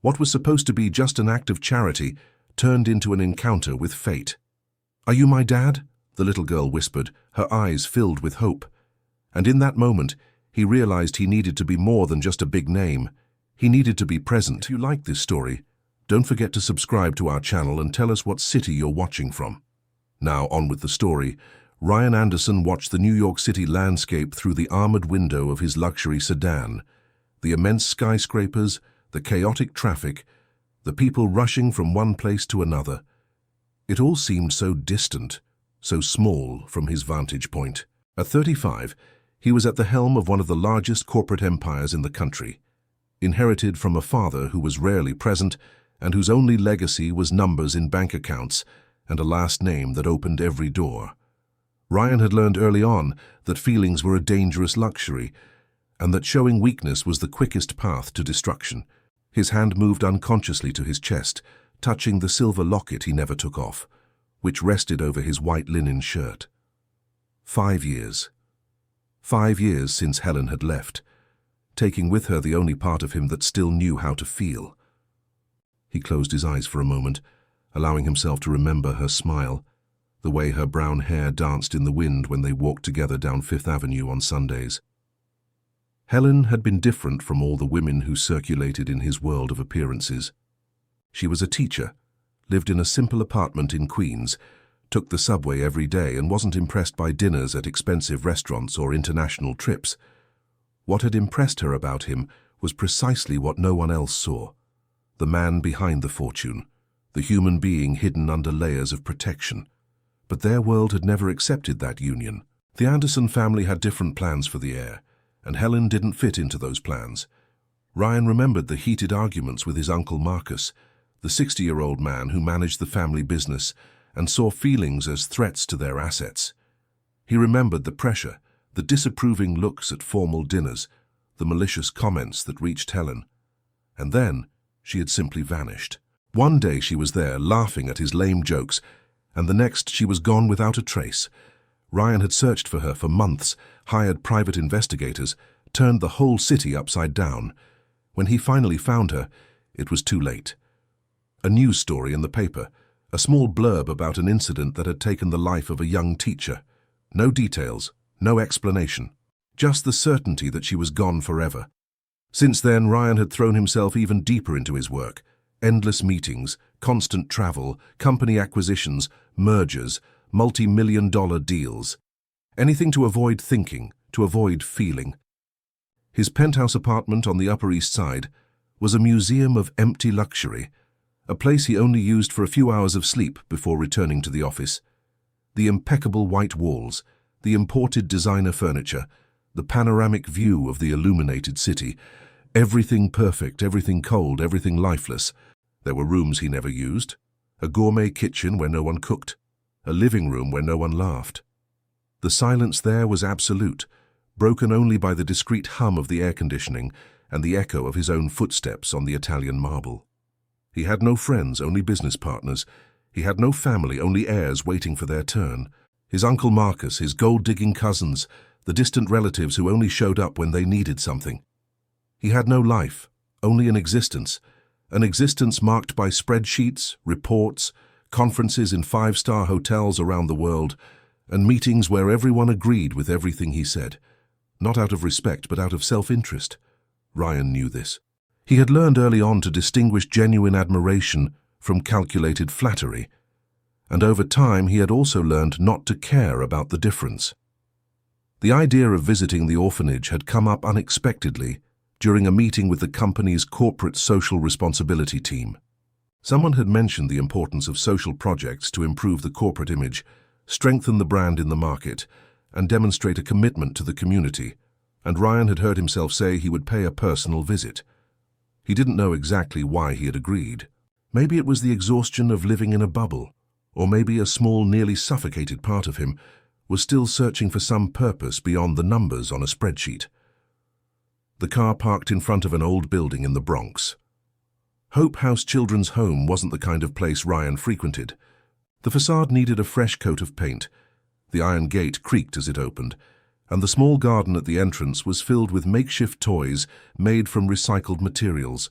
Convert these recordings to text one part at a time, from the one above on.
What was supposed to be just an act of charity turned into an encounter with fate. "Are you my dad?" the little girl whispered, her eyes filled with hope. And in that moment, he realized he needed to be more than just a big name. He needed to be present. If you like this story, don't forget to subscribe to our channel and tell us what city you're watching from. Now, on with the story. Ryan Anderson watched the New York City landscape through the armored window of his luxury sedan. The immense skyscrapers, the chaotic traffic, the people rushing from one place to another. It all seemed so distant, so small from his vantage point. At 35, he was at the helm of one of the largest corporate empires in the country, inherited from a father who was rarely present and whose only legacy was numbers in bank accounts and a last name that opened every door. Ryan had learned early on that feelings were a dangerous luxury and that showing weakness was the quickest path to destruction. His hand moved unconsciously to his chest, touching the silver locket he never took off, which rested over his white linen shirt. 5 years. 5 years since Helen had left, taking with her the only part of him that still knew how to feel. He closed his eyes for a moment, allowing himself to remember her smile, the way her brown hair danced in the wind when they walked together down Fifth Avenue on Sundays. Helen had been different from all the women who circulated in his world of appearances. She was a teacher, lived in a simple apartment in Queens, took the subway every day and wasn't impressed by dinners at expensive restaurants or international trips. What had impressed her about him was precisely what no one else saw: the man behind the fortune, the human being hidden under layers of protection. But their world had never accepted that union. The Anderson family had different plans for the heir, and Helen didn't fit into those plans. Ryan remembered the heated arguments with his uncle Marcus, the 60-year-old man who managed the family business and saw feelings as threats to their assets. He remembered the pressure, the disapproving looks at formal dinners, the malicious comments that reached Helen. And then she had simply vanished. One day she was there, laughing at his lame jokes, and the next she was gone without a trace. Ryan had searched for her for months, hired private investigators, turned the whole city upside down. When he finally found her, it was too late. A news story in the paper, a small blurb about an incident that had taken the life of a young teacher. No details, no explanation, just the certainty that she was gone forever. Since then, Ryan had thrown himself even deeper into his work. Endless meetings, constant travel, company acquisitions, mergers, multi-million-dollar deals. Anything to avoid thinking, to avoid feeling. His penthouse apartment on the Upper East Side was a museum of empty luxury, a place he only used for a few hours of sleep before returning to the office. The impeccable white walls, the imported designer furniture, the panoramic view of the illuminated city, everything perfect, everything cold, everything lifeless. There were rooms he never used, a gourmet kitchen where no one cooked, a living room where no one laughed. The silence there was absolute, broken only by the discreet hum of the air conditioning and the echo of his own footsteps on the Italian marble. He had no friends, only business partners. He had no family, only heirs waiting for their turn. His Uncle Marcus, his gold-digging cousins, the distant relatives who only showed up when they needed something. He had no life, only an existence marked by spreadsheets, reports, conferences in five-star hotels around the world, and meetings where everyone agreed with everything he said. Not out of respect, but out of self-interest. Ryan knew this. He had learned early on to distinguish genuine admiration from calculated flattery, and over time he had also learned not to care about the difference. The idea of visiting the orphanage had come up unexpectedly during a meeting with the company's corporate social responsibility team. Someone had mentioned the importance of social projects to improve the corporate image, strengthen the brand in the market, and demonstrate a commitment to the community, and Ryan had heard himself say he would pay a personal visit. He didn't know exactly why he had agreed. Maybe it was the exhaustion of living in a bubble, or maybe a small, nearly suffocated part of him was still searching for some purpose beyond the numbers on a spreadsheet. The car parked in front of an old building in the Bronx. Hope House Children's Home wasn't the kind of place Ryan frequented. The facade needed a fresh coat of paint. The iron gate creaked as it opened, and the small garden at the entrance was filled with makeshift toys made from recycled materials.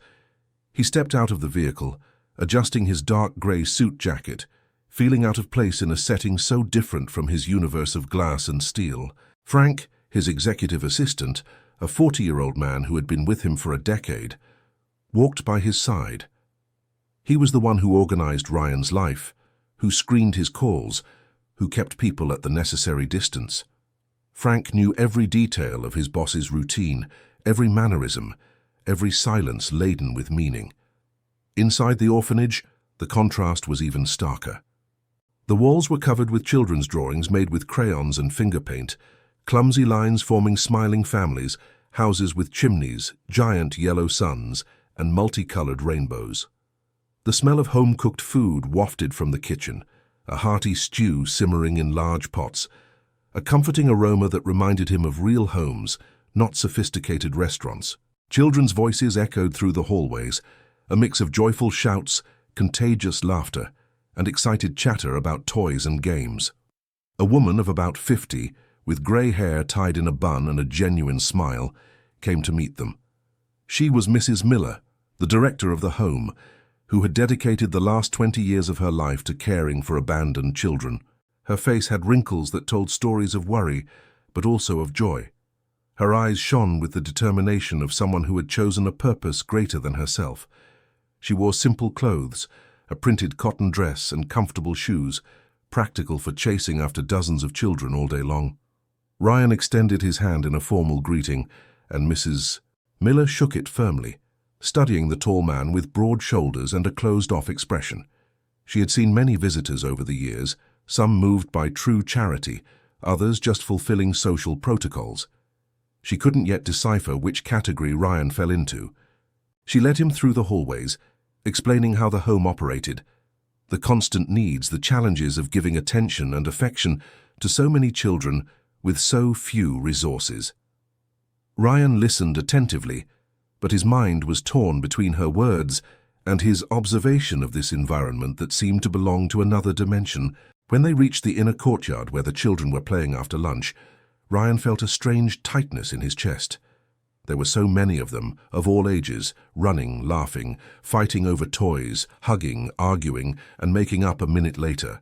He stepped out of the vehicle, adjusting his dark grey suit jacket, feeling out of place in a setting so different from his universe of glass and steel. Frank, his executive assistant, a 40-year-old man who had been with him for a decade, walked by his side. He was the one who organized Ryan's life, who screened his calls, who kept people at the necessary distance. Frank knew every detail of his boss's routine, every mannerism, every silence laden with meaning. Inside the orphanage, the contrast was even starker. The walls were covered with children's drawings made with crayons and finger paint, clumsy lines forming smiling families, houses with chimneys, giant yellow suns, and multicolored rainbows. The smell of home-cooked food wafted from the kitchen, a hearty stew simmering in large pots, a comforting aroma that reminded him of real homes, not sophisticated restaurants. Children's voices echoed through the hallways, a mix of joyful shouts, contagious laughter, and excited chatter about toys and games. A woman of about 50, with grey hair tied in a bun and a genuine smile, came to meet them. She was Mrs. Miller, the director of the home, who had dedicated the last 20 years of her life to caring for abandoned children. Her face had wrinkles that told stories of worry, but also of joy. Her eyes shone with the determination of someone who had chosen a purpose greater than herself. She wore simple clothes, a printed cotton dress and comfortable shoes, practical for chasing after dozens of children all day long. Ryan extended his hand in a formal greeting, and Mrs. Miller shook it firmly, studying the tall man with broad shoulders and a closed-off expression. She had seen many visitors over the years, some moved by true charity, others just fulfilling social protocols. She couldn't yet decipher which category Ryan fell into. She led him through the hallways, explaining how the home operated, the constant needs, the challenges of giving attention and affection to so many children with so few resources. Ryan listened attentively, but his mind was torn between her words and his observation of this environment that seemed to belong to another dimension. When they reached the inner courtyard where the children were playing after lunch, Ryan felt a strange tightness in his chest. There were so many of them, of all ages, running, laughing, fighting over toys, hugging, arguing, and making up a minute later.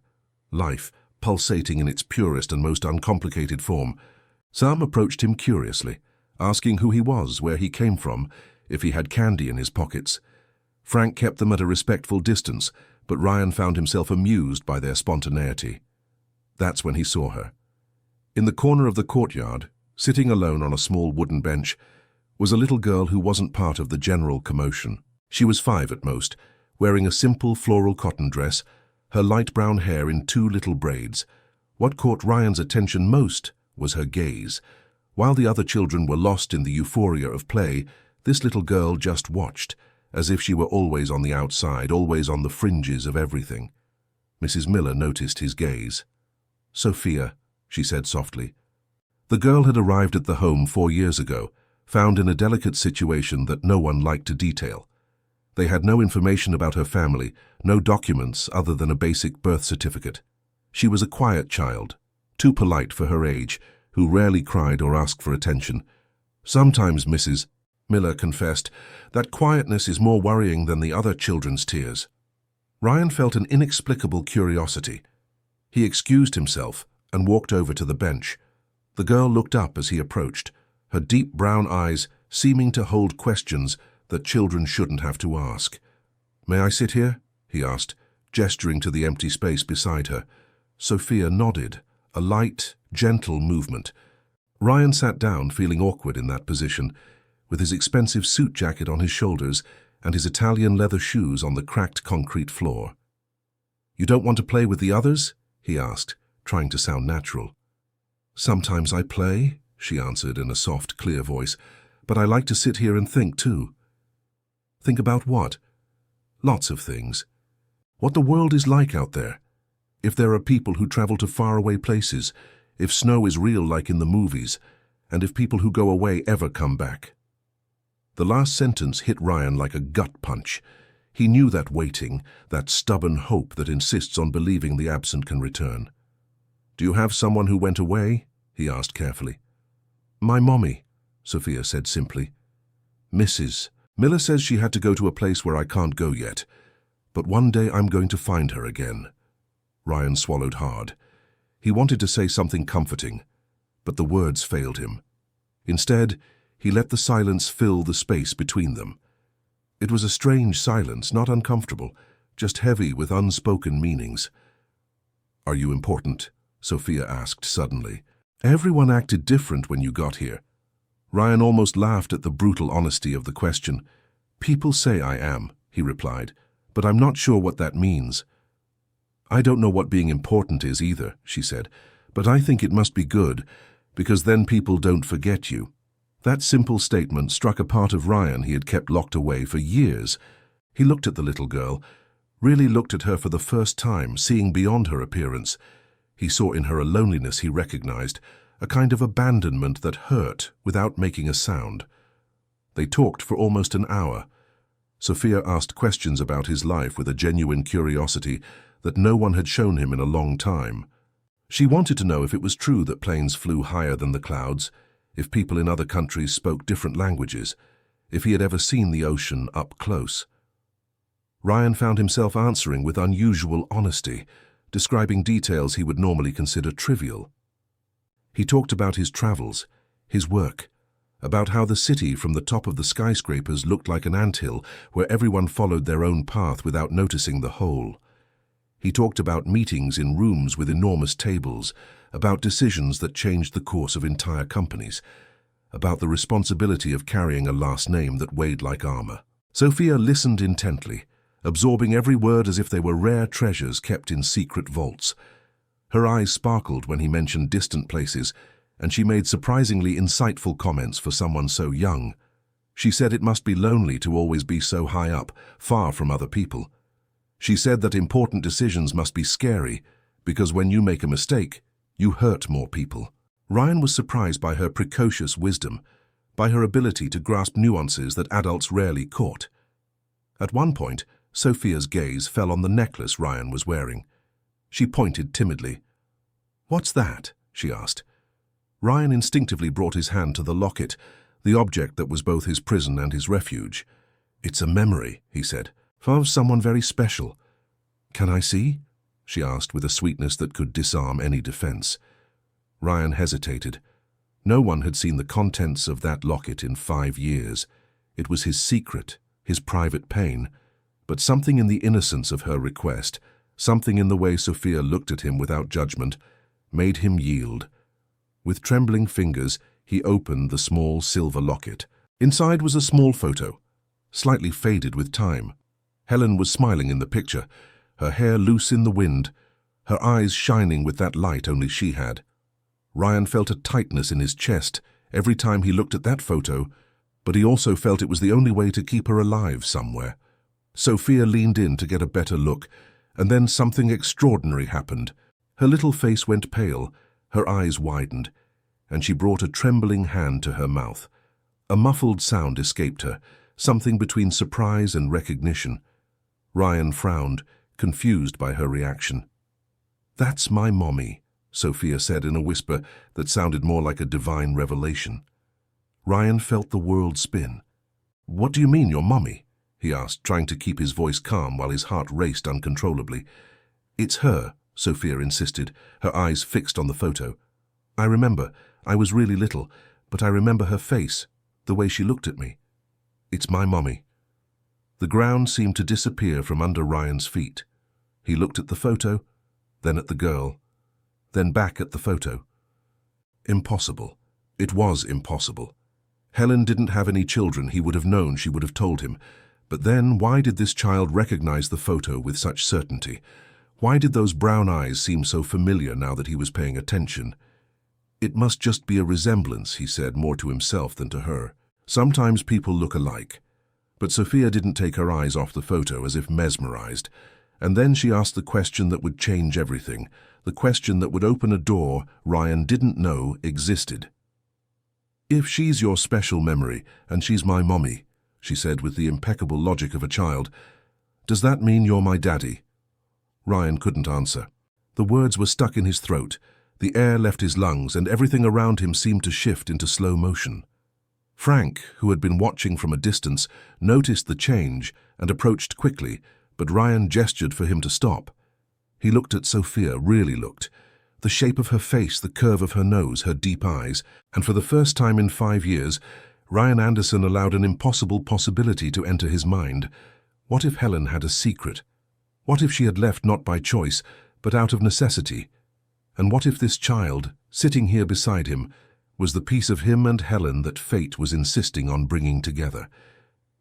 Life, pulsating in its purest and most uncomplicated form. Some approached him curiously, asking who he was, where he came from, if he had candy in his pockets. Frank kept them at a respectful distance, but Ryan found himself amused by their spontaneity. That's when he saw her. In the corner of the courtyard, sitting alone on a small wooden bench, was a little girl who wasn't part of the general commotion. She was 5 at most, wearing a simple floral cotton dress, her light brown hair in 2 little braids. What caught Ryan's attention most was her gaze. While the other children were lost in the euphoria of play, this little girl just watched, as if she were always on the outside, always on the fringes of everything. Mrs. Miller noticed his gaze. "Sophia," she said softly. The girl had arrived at the home 4 years ago, found in a delicate situation that no one liked to detail. They had no information about her family, no documents other than a basic birth certificate. She was a quiet child, too polite for her age, who rarely cried or asked for attention. Sometimes, Mrs. Miller confessed, that quietness is more worrying than the other children's tears. Ryan felt an inexplicable curiosity. He excused himself and walked over to the bench. The girl looked up as he approached, her deep brown eyes seeming to hold questions that children shouldn't have to ask. "May I sit here?" he asked, gesturing to the empty space beside her. Sophia nodded, a light, gentle movement. Ryan sat down, feeling awkward in that position, with his expensive suit jacket on his shoulders and his Italian leather shoes on the cracked concrete floor. "You don't want to play with the others?" he asked, trying to sound natural. "Sometimes I play," she answered in a soft, clear voice, "but I like to sit here and think too." "Think about what?" "Lots of things. What the world is like out there. If there are people who travel to faraway places, if snow is real like in the movies, and if people who go away ever come back." The last sentence hit Ryan like a gut punch. He knew that waiting, that stubborn hope that insists on believing the absent can return. "Do you have someone who went away?" he asked carefully. "My mommy," Sophia said simply. Mrs. Miller says she had to go to a place where I can't go yet, but one day I'm going to find her again. Ryan swallowed hard. He wanted to say something comforting, but the words failed him. Instead, he let the silence fill the space between them. It was a strange silence, not uncomfortable, just heavy with unspoken meanings. "Are you important?" Sophia asked suddenly. "Everyone acted different when you got here." Ryan almost laughed at the brutal honesty of the question. "People say I am," he replied, "but I'm not sure what that means." "I don't know what being important is either," she said, "but I think it must be good, because then people don't forget you." That simple statement struck a part of Ryan he had kept locked away for years. He looked at the little girl, really looked at her for the first time, seeing beyond her appearance. He saw in her a loneliness he recognized, a kind of abandonment that hurt without making a sound. They talked for almost an hour. Sophia asked questions about his life with a genuine curiosity that no one had shown him in a long time. She wanted to know if it was true that planes flew higher than the clouds, if people in other countries spoke different languages, if he had ever seen the ocean up close. Ryan found himself answering with unusual honesty, describing details he would normally consider trivial. He talked about his travels, his work, about how the city from the top of the skyscrapers looked like an anthill where everyone followed their own path without noticing the whole. He talked about meetings in rooms with enormous tables, about decisions that changed the course of entire companies, about the responsibility of carrying a last name that weighed like armor. Sophia listened intently, absorbing every word as if they were rare treasures kept in secret vaults. Her eyes sparkled when he mentioned distant places, and she made surprisingly insightful comments for someone so young. She said it must be lonely to always be so high up, far from other people. She said that important decisions must be scary, because when you make a mistake, you hurt more people. Ryan was surprised by her precocious wisdom, by her ability to grasp nuances that adults rarely caught. At one point, Sophia's gaze fell on the necklace Ryan was wearing. She pointed timidly. "What's that?" she asked. Ryan instinctively brought his hand to the locket, the object that was both his prison and his refuge. "It's a memory," he said, "of someone very special." "Can I see?" she asked with a sweetness that could disarm any defense. Ryan hesitated. No one had seen the contents of that locket in 5 years. It was his secret, his private pain. But something in the innocence of her request, something in the way Sophia looked at him without judgment, made him yield. With trembling fingers, he opened the small silver locket. Inside was a small photo, slightly faded with time. Helen was smiling in the picture, her hair loose in the wind, her eyes shining with that light only she had. Ryan felt a tightness in his chest every time he looked at that photo, but he also felt it was the only way to keep her alive somewhere. Sophia leaned in to get a better look, and then something extraordinary happened. Her little face went pale, her eyes widened, and she brought a trembling hand to her mouth. A muffled sound escaped her, something between surprise and recognition. Ryan frowned, confused by her reaction. "That's my mommy," Sophia said in a whisper that sounded more like a divine revelation. Ryan felt the world spin. "What do you mean, your mommy?" he asked, trying to keep his voice calm while his heart raced uncontrollably. "It's her," Sophia insisted, her eyes fixed on the photo. "I remember. I was really little, but I remember her face, the way she looked at me. It's my mommy." The ground seemed to disappear from under Ryan's feet. He looked at the photo, then at the girl, then back at the photo. Impossible. It was impossible. Helen didn't have any children. He would have known, she would have told him. But then, why did this child recognize the photo with such certainty? Why did those brown eyes seem so familiar now that he was paying attention? "It must just be a resemblance," he said, more to himself than to her. "Sometimes people look alike." But Sophia didn't take her eyes off the photo, as if mesmerized. And then she asked the question that would change everything, the question that would open a door Ryan didn't know existed. "If she's your special memory, and she's my mommy," she said with the impeccable logic of a child, "does that mean you're my daddy?" Ryan couldn't answer. The words were stuck in his throat, the air left his lungs, and everything around him seemed to shift into slow motion. Frank, who had been watching from a distance, noticed the change and approached quickly, but Ryan gestured for him to stop. He looked at Sophia, really looked. The shape of her face, the curve of her nose, her deep eyes, and for the first time in 5 years, Ryan Anderson allowed an impossible possibility to enter his mind. What if Helen had a secret? What if she had left not by choice, but out of necessity? And what if this child, sitting here beside him, was the piece of him and Helen that fate was insisting on bringing together?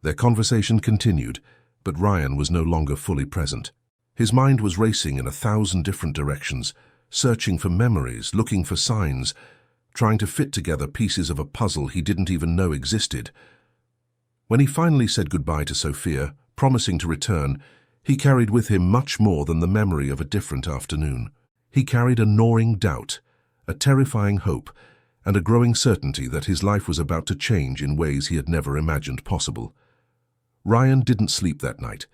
Their conversation continued, but Ryan was no longer fully present. His mind was racing in 1,000 different directions, searching for memories, looking for signs, trying to fit together pieces of a puzzle he didn't even know existed. When he finally said goodbye to Sophia, promising to return, he carried with him much more than the memory of a different afternoon. He carried a gnawing doubt, a terrifying hope, and a growing certainty that his life was about to change in ways he had never imagined possible. Ryan didn't sleep that night.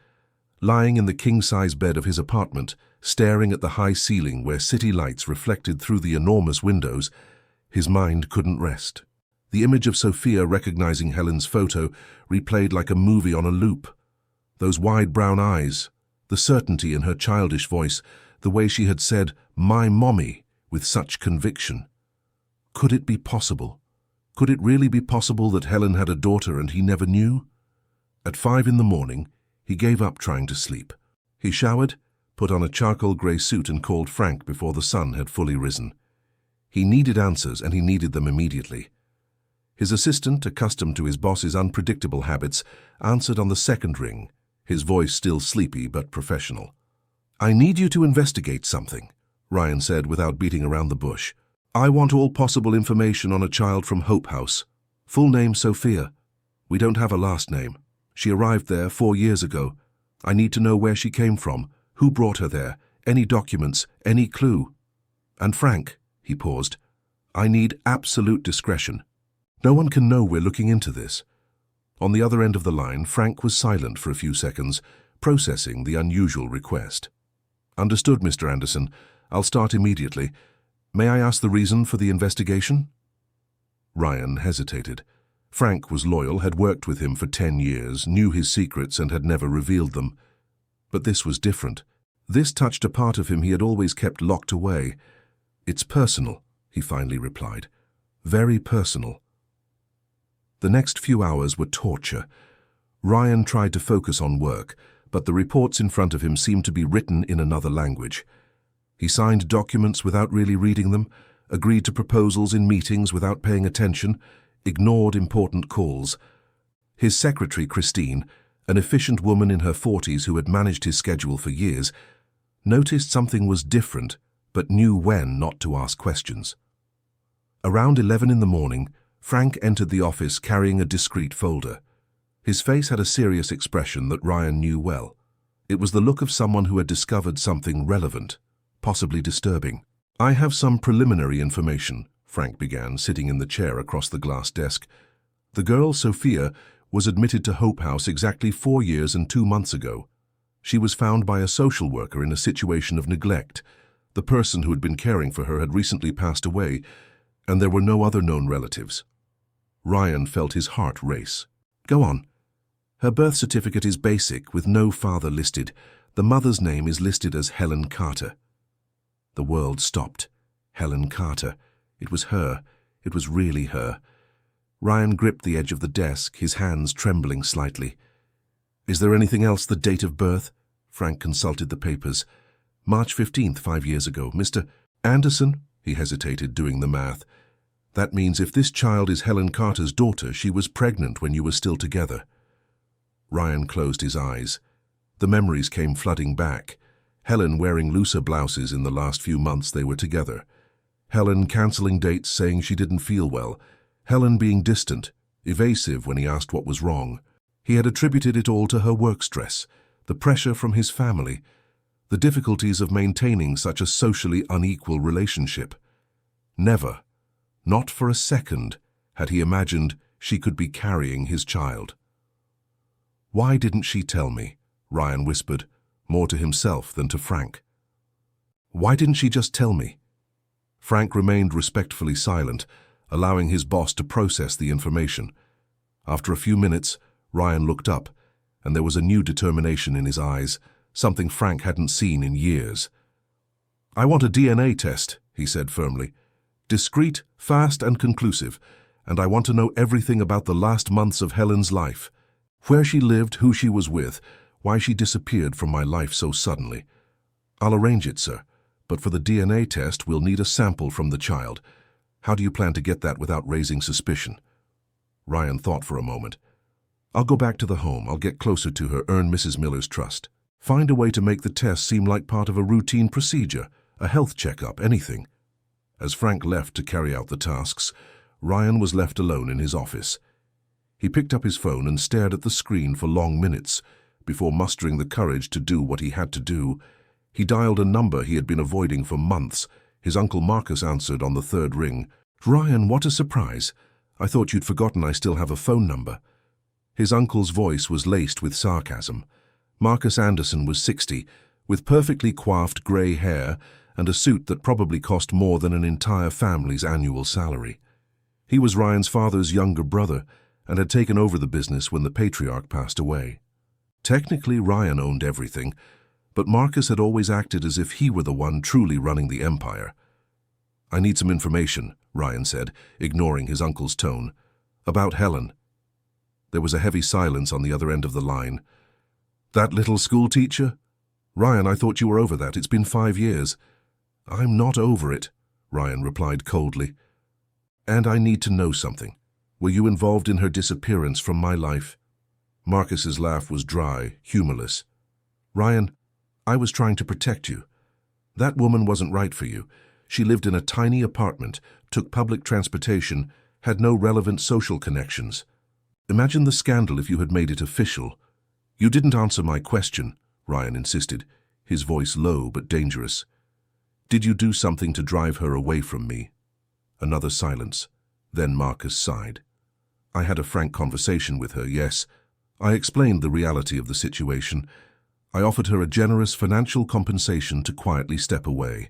Lying in the king-size bed of his apartment, staring at the high ceiling where city lights reflected through the enormous windows, his mind couldn't rest. The image of Sophia recognizing Helen's photo replayed like a movie on a loop. Those wide brown eyes, the certainty in her childish voice, the way she had said, "My mommy," with such conviction. Could it be possible? Could it really be possible that Helen had a daughter and he never knew? At 5 in the morning, he gave up trying to sleep. He showered, put on a charcoal grey suit and called Frank before the sun had fully risen. He needed answers, and he needed them immediately. His assistant, accustomed to his boss's unpredictable habits, answered on the second ring, his voice still sleepy but professional. "I need you to investigate something," Ryan said without beating around the bush. "I want all possible information on a child from Hope House. Full name Sophia. We don't have a last name. She arrived there 4 years ago. I need to know where she came from, who brought her there, any documents, any clue. And Frank," he paused, "I need absolute discretion. No one can know we're looking into this." On the other end of the line, Frank was silent for a few seconds, processing the unusual request. "Understood, Mr. Anderson. I'll start immediately. May I ask the reason for the investigation?" Ryan hesitated. Frank was loyal, had worked with him for 10 years, knew his secrets and had never revealed them. But this was different. This touched a part of him he had always kept locked away. "It's personal," he finally replied. "Very personal." The next few hours were torture. Ryan tried to focus on work, but the reports in front of him seemed to be written in another language. He signed documents without really reading them, agreed to proposals in meetings without paying attention, ignored important calls. His secretary, Christine, an efficient woman in her 40s who had managed his schedule for years, noticed something was different, but knew when not to ask questions. Around 11 in the morning, Frank entered the office carrying a discreet folder. His face had a serious expression that Ryan knew well. It was the look of someone who had discovered something relevant, possibly disturbing. "I have some preliminary information," Frank began, sitting in the chair across the glass desk. "The girl, Sophia, was admitted to Hope House exactly 4 years and 2 months ago. She was found by a social worker in a situation of neglect. The person who had been caring for her had recently passed away, and there were no other known relatives." Ryan felt his heart race. "Go on." "Her birth certificate is basic, with no father listed. The mother's name is listed as Helen Carter." The world stopped. Helen Carter. It was her. It was really her. Ryan gripped the edge of the desk, his hands trembling slightly. "Is there anything else? The date of birth?" Frank consulted the papers. "March 15th, 5 years ago. Mr. Anderson?" He hesitated, doing the math. "That means if this child is Helen Carter's daughter, she was pregnant when you were still together." Ryan closed his eyes. The memories came flooding back. Helen wearing looser blouses in the last few months they were together. Helen cancelling dates, saying she didn't feel well. Helen being distant, evasive when he asked what was wrong. He had attributed it all to her work stress, the pressure from his family, the difficulties of maintaining such a socially unequal relationship. Never, not for a second, had he imagined she could be carrying his child. "Why didn't she tell me?" Ryan whispered, more to himself than to Frank. "Why didn't she just tell me?" Frank remained respectfully silent, allowing his boss to process the information. After a few minutes, Ryan looked up, and there was a new determination in his eyes, something Frank hadn't seen in years. "I want a DNA test," he said firmly. "Discreet, fast, and conclusive, and I want to know everything about the last months of Helen's life. Where she lived, who she was with, why she disappeared from my life so suddenly. I'll arrange it, sir, but for the DNA test, we'll need a sample from the child. How do you plan to get that without raising suspicion?" Ryan thought for a moment. "I'll go back to the home. I'll get closer to her, earn Mrs. Miller's trust. Find a way to make the test seem like part of a routine procedure, a health checkup, anything." As Frank left to carry out the tasks, Ryan was left alone in his office. He picked up his phone and stared at the screen for long minutes before mustering the courage to do what he had to do. He dialed a number he had been avoiding for months. His Uncle Marcus answered on the third ring. "Ryan, what a surprise. I thought you'd forgotten I still have a phone number." His uncle's voice was laced with sarcasm. Marcus Anderson was 60, with perfectly coiffed grey hair and a suit that probably cost more than an entire family's annual salary. He was Ryan's father's younger brother and had taken over the business when the patriarch passed away. Technically, Ryan owned everything, but Marcus had always acted as if he were the one truly running the empire. "I need some information," Ryan said, ignoring his uncle's tone. "About Helen." There was a heavy silence on the other end of the line. "That little school teacher? Ryan, I thought you were over that. It's been 5 years. "I'm not over it," Ryan replied coldly. "And I need to know something. Were you involved in her disappearance from my life?" Marcus's laugh was dry, humorless. "Ryan, I was trying to protect you. That woman wasn't right for you. She lived in a tiny apartment, took public transportation, had no relevant social connections. Imagine the scandal if you had made it official." "You didn't answer my question," Ryan insisted, his voice low but dangerous. "Did you do something to drive her away from me?" Another silence. Then Marcus sighed. "I had a frank conversation with her, yes. I explained the reality of the situation. I offered her a generous financial compensation to quietly step away.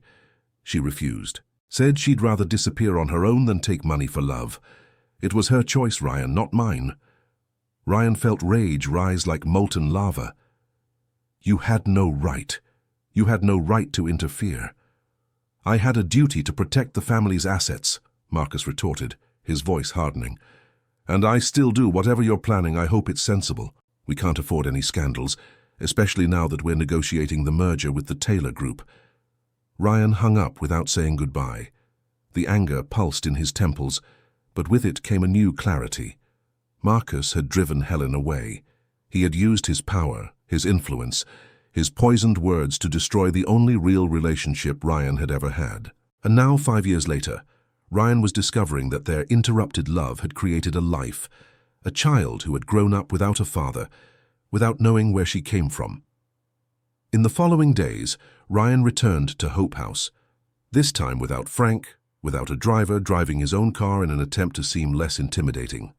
She refused. Said she'd rather disappear on her own than take money for love. It was her choice, Ryan, not mine." Ryan felt rage rise like molten lava. "You had no right. You had no right to interfere." "I had a duty to protect the family's assets," Marcus retorted, his voice hardening. "And I still do. Whatever you're planning, I hope it's sensible. We can't afford any scandals, especially now that we're negotiating the merger with the Taylor Group." Ryan hung up without saying goodbye. The anger pulsed in his temples, but with it came a new clarity. Marcus had driven Helen away. He had used his power, his influence, his poisoned words to destroy the only real relationship Ryan had ever had. And now, 5 years later, Ryan was discovering that their interrupted love had created a life, a child who had grown up without a father, without knowing where she came from. In the following days, Ryan returned to Hope House, this time without Frank, without a driver, driving his own car in an attempt to seem less intimidating.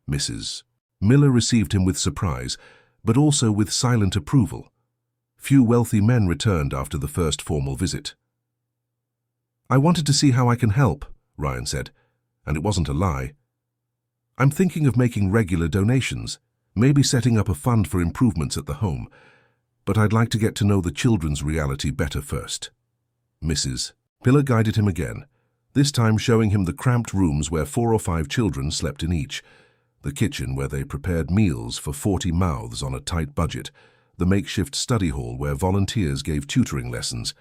Mrs. Miller received him with surprise, but also with silent approval. Few wealthy men returned after the first formal visit. "I wanted to see how I can help," Ryan said, and it wasn't a lie. "I'm thinking of making regular donations, maybe setting up a fund for improvements at the home, but I'd like to get to know the children's reality better first." Mrs. Miller guided him again, this time showing him the cramped rooms where 4 or 5 children slept in each, the kitchen where they prepared meals for 40 mouths on a tight budget, the makeshift study hall where volunteers gave tutoring lessons.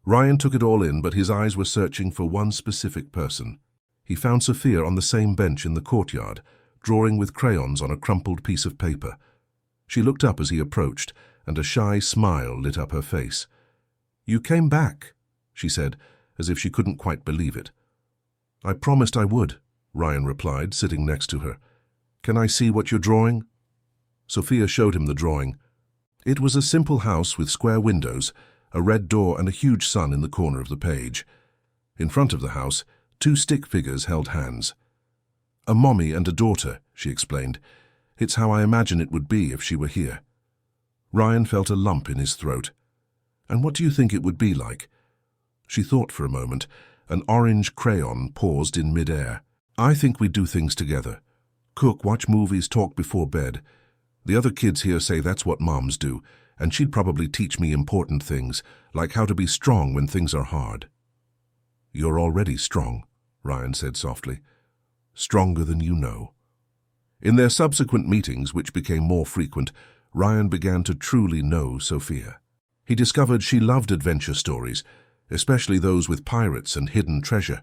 Ryan took it all in, but his eyes were searching for one specific person. He found Sophia on the same bench in the courtyard, drawing with crayons on a crumpled piece of paper. She looked up as he approached, and a shy smile lit up her face. "You came back," she said, as if she couldn't quite believe it. "I promised I would," Ryan replied, sitting next to her. "Can I see what you're drawing?" Sophia showed him the drawing. It was a simple house with square windows, a red door and a huge sun in the corner of the page. In front of the house, 2 stick figures held hands. "A mommy and a daughter," she explained. "It's how I imagine it would be if she were here." Ryan felt a lump in his throat. "And what do you think it would be like?" She thought for a moment. An orange crayon paused in mid-air. "I think we do things together. Cook, watch movies, talk before bed. The other kids here say that's what moms do, and she'd probably teach me important things, like how to be strong when things are hard. You're already strong, Ryan said softly. Stronger than you know. In their subsequent meetings, which became more frequent, Ryan began to truly know Sophia. He discovered she loved adventure stories, especially those with pirates and hidden treasure,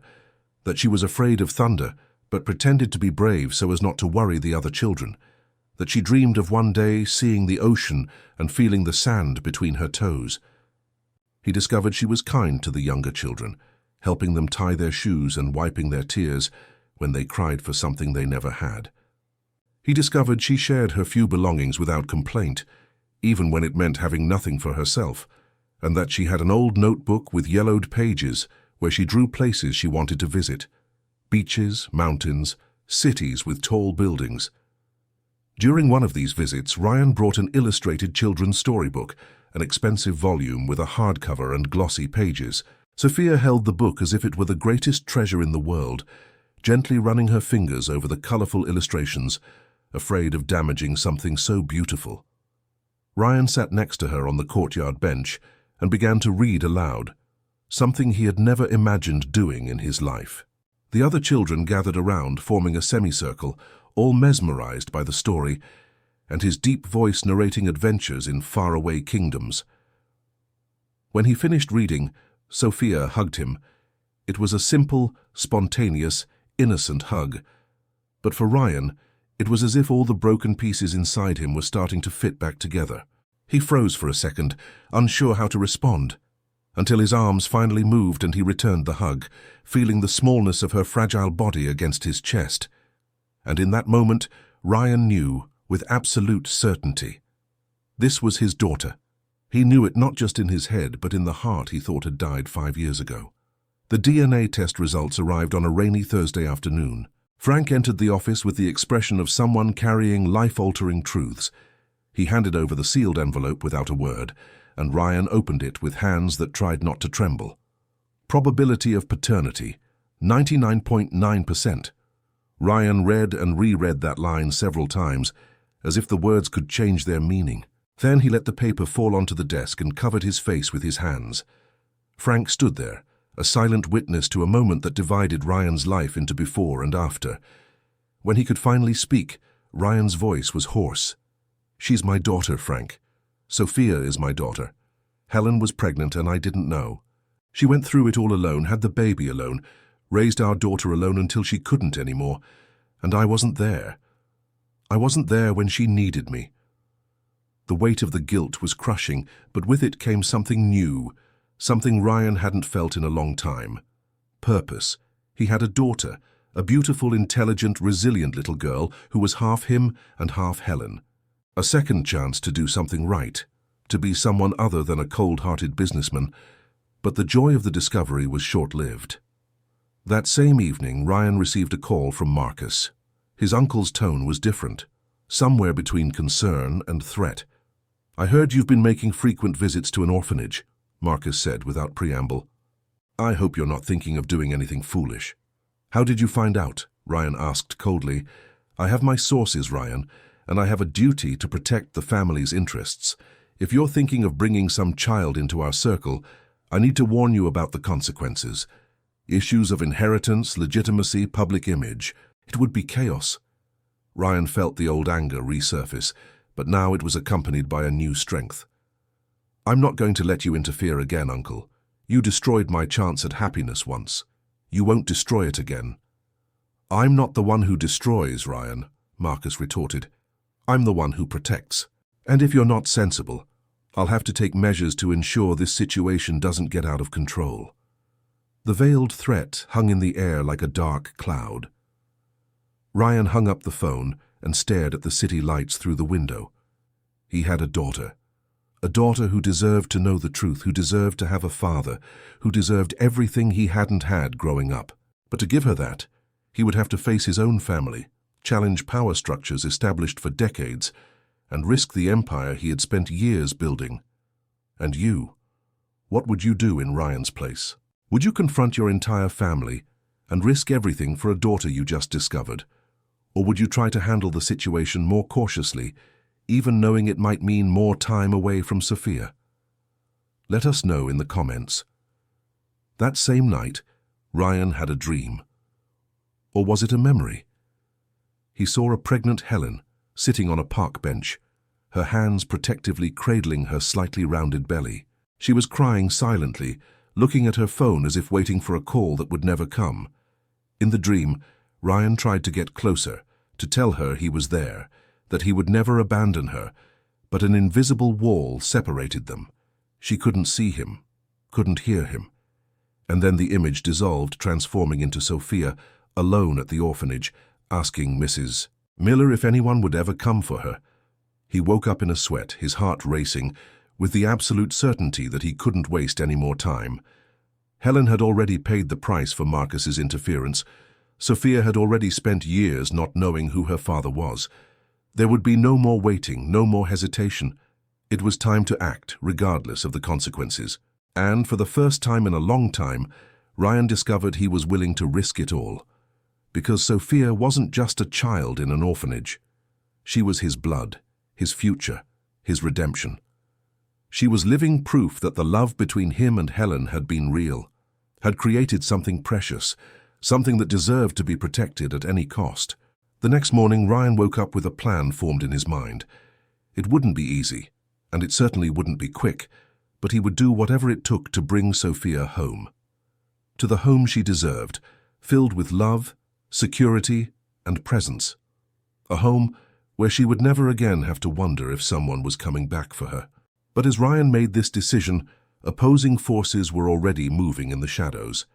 that she was afraid of thunder, but pretended to be brave so as not to worry the other children, that she dreamed of one day seeing the ocean and feeling the sand between her toes. He discovered she was kind to the younger children, helping them tie their shoes and wiping their tears when they cried for something they never had. He discovered she shared her few belongings without complaint, even when it meant having nothing for herself, and that she had an old notebook with yellowed pages where she drew places she wanted to visit: beaches, mountains, cities with tall buildings. During one of these visits, Ryan brought an illustrated children's storybook, an expensive volume with a hardcover and glossy pages. Sophia held the book as if it were the greatest treasure in the world, gently running her fingers over the colorful illustrations, afraid of damaging something so beautiful. Ryan sat next to her on the courtyard bench and began to read aloud, something he had never imagined doing in his life. The other children gathered around, forming a semicircle, all mesmerized by the story, and his deep voice narrating adventures in faraway kingdoms. When he finished reading, Sophia hugged him. It was a simple, spontaneous, innocent hug. But for Ryan, it was as if all the broken pieces inside him were starting to fit back together. He froze for a second, unsure how to respond, until his arms finally moved and he returned the hug, feeling the smallness of her fragile body against his chest. And in that moment, Ryan knew, with absolute certainty, this was his daughter. He knew it not just in his head, but in the heart he thought had died 5 years ago. The DNA test results arrived on a rainy Thursday afternoon. Frank entered the office with the expression of someone carrying life-altering truths. He handed over the sealed envelope without a word, and Ryan opened it with hands that tried not to tremble. Probability of paternity, 99.9%. Ryan read and reread that line several times, as if the words could change their meaning. Then he let the paper fall onto the desk and covered his face with his hands. Frank stood there, a silent witness to a moment that divided Ryan's life into before and after. When he could finally speak, Ryan's voice was hoarse. "She's my daughter, Frank. Sophia is my daughter. Helen was pregnant and I didn't know. She went through it all alone, had the baby alone, raised our daughter alone until she couldn't anymore, and I wasn't there. I wasn't there when she needed me." The weight of the guilt was crushing, but with it came something new, something Ryan hadn't felt in a long time. Purpose. He had a daughter, a beautiful, intelligent, resilient little girl who was half him and half Helen. A second chance to do something right, to be someone other than a cold-hearted businessman. But the joy of the discovery was short-lived. That same evening, Ryan received a call from Marcus. His uncle's tone was different, somewhere between concern and threat. "I heard you've been making frequent visits to an orphanage," Marcus said without preamble. "I hope you're not thinking of doing anything foolish." "How did you find out?" Ryan asked coldly. "I have my sources, Ryan, and I have a duty to protect the family's interests. If you're thinking of bringing some child into our circle, I need to warn you about the consequences. Issues of inheritance, legitimacy, public image. It would be chaos." Ryan felt the old anger resurface, but now it was accompanied by a new strength. "I'm not going to let you interfere again, Uncle. You destroyed my chance at happiness once. You won't destroy it again." "I'm not the one who destroys, Ryan," Marcus retorted. "I'm the one who protects. And if you're not sensible, I'll have to take measures to ensure this situation doesn't get out of control." The veiled threat hung in the air like a dark cloud. Ryan hung up the phone and stared at the city lights through the window. He had a daughter who deserved to know the truth, who deserved to have a father, who deserved everything he hadn't had growing up. But to give her that, he would have to face his own family, challenge power structures established for decades, and risk the empire he had spent years building. And you? What would you do in Ryan's place? Would you confront your entire family and risk everything for a daughter you just discovered? Or would you try to handle the situation more cautiously, even knowing it might mean more time away from Sophia? Let us know in the comments. That same night, Ryan had a dream. Or was it a memory? He saw a pregnant Helen sitting on a park bench, her hands protectively cradling her slightly rounded belly. She was crying silently, looking at her phone as if waiting for a call that would never come. In the dream, Ryan tried to get closer, to tell her he was there, that he would never abandon her, but an invisible wall separated them. She couldn't see him, couldn't hear him. And then the image dissolved, transforming into Sophia, alone at the orphanage, asking Mrs. Miller if anyone would ever come for her. He woke up in a sweat, his heart racing, with the absolute certainty that he couldn't waste any more time. Helen had already paid the price for Marcus's interference. Sophia had already spent years not knowing who her father was. There would be no more waiting, no more hesitation. It was time to act, regardless of the consequences. And for the first time in a long time, Ryan discovered he was willing to risk it all. Because Sophia wasn't just a child in an orphanage. She was his blood, his future, his redemption. She was living proof that the love between him and Helen had been real, had created something precious, something that deserved to be protected at any cost. The next morning, Ryan woke up with a plan formed in his mind. It wouldn't be easy, and it certainly wouldn't be quick, but he would do whatever it took to bring Sophia home. To the home she deserved, filled with love, security, and presence. A home where she would never again have to wonder if someone was coming back for her. But as Ryan made this decision, opposing forces were already moving in the shadows.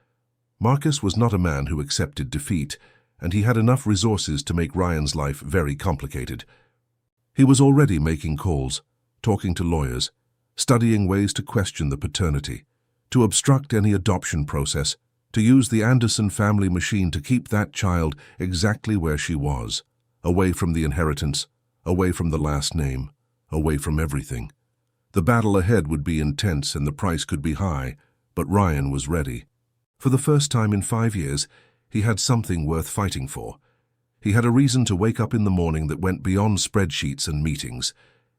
Marcus was not a man who accepted defeat, and he had enough resources to make Ryan's life very complicated. He was already making calls, talking to lawyers, studying ways to question the paternity, to obstruct any adoption process, to use the Anderson family machine to keep that child exactly where she was, away from the inheritance, away from the last name, away from everything. The battle ahead would be intense and the price could be high, but Ryan was ready. For the first time in 5 years, he had something worth fighting for. He had a reason to wake up in the morning that went beyond spreadsheets and meetings.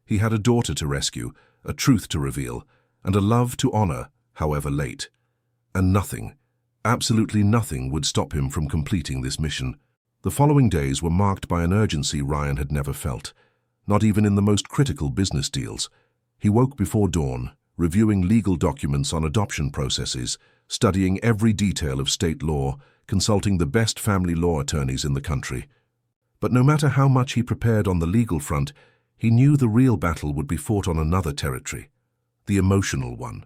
He had a daughter to rescue, a truth to reveal, and a love to honor, however late. And nothing, absolutely nothing, would stop him from completing this mission. The following days were marked by an urgency Ryan had never felt, not even in the most critical business deals. He woke before dawn, reviewing legal documents on adoption processes, studying every detail of state law, consulting the best family law attorneys in the country. But no matter how much he prepared on the legal front, he knew the real battle would be fought on another territory, the emotional one.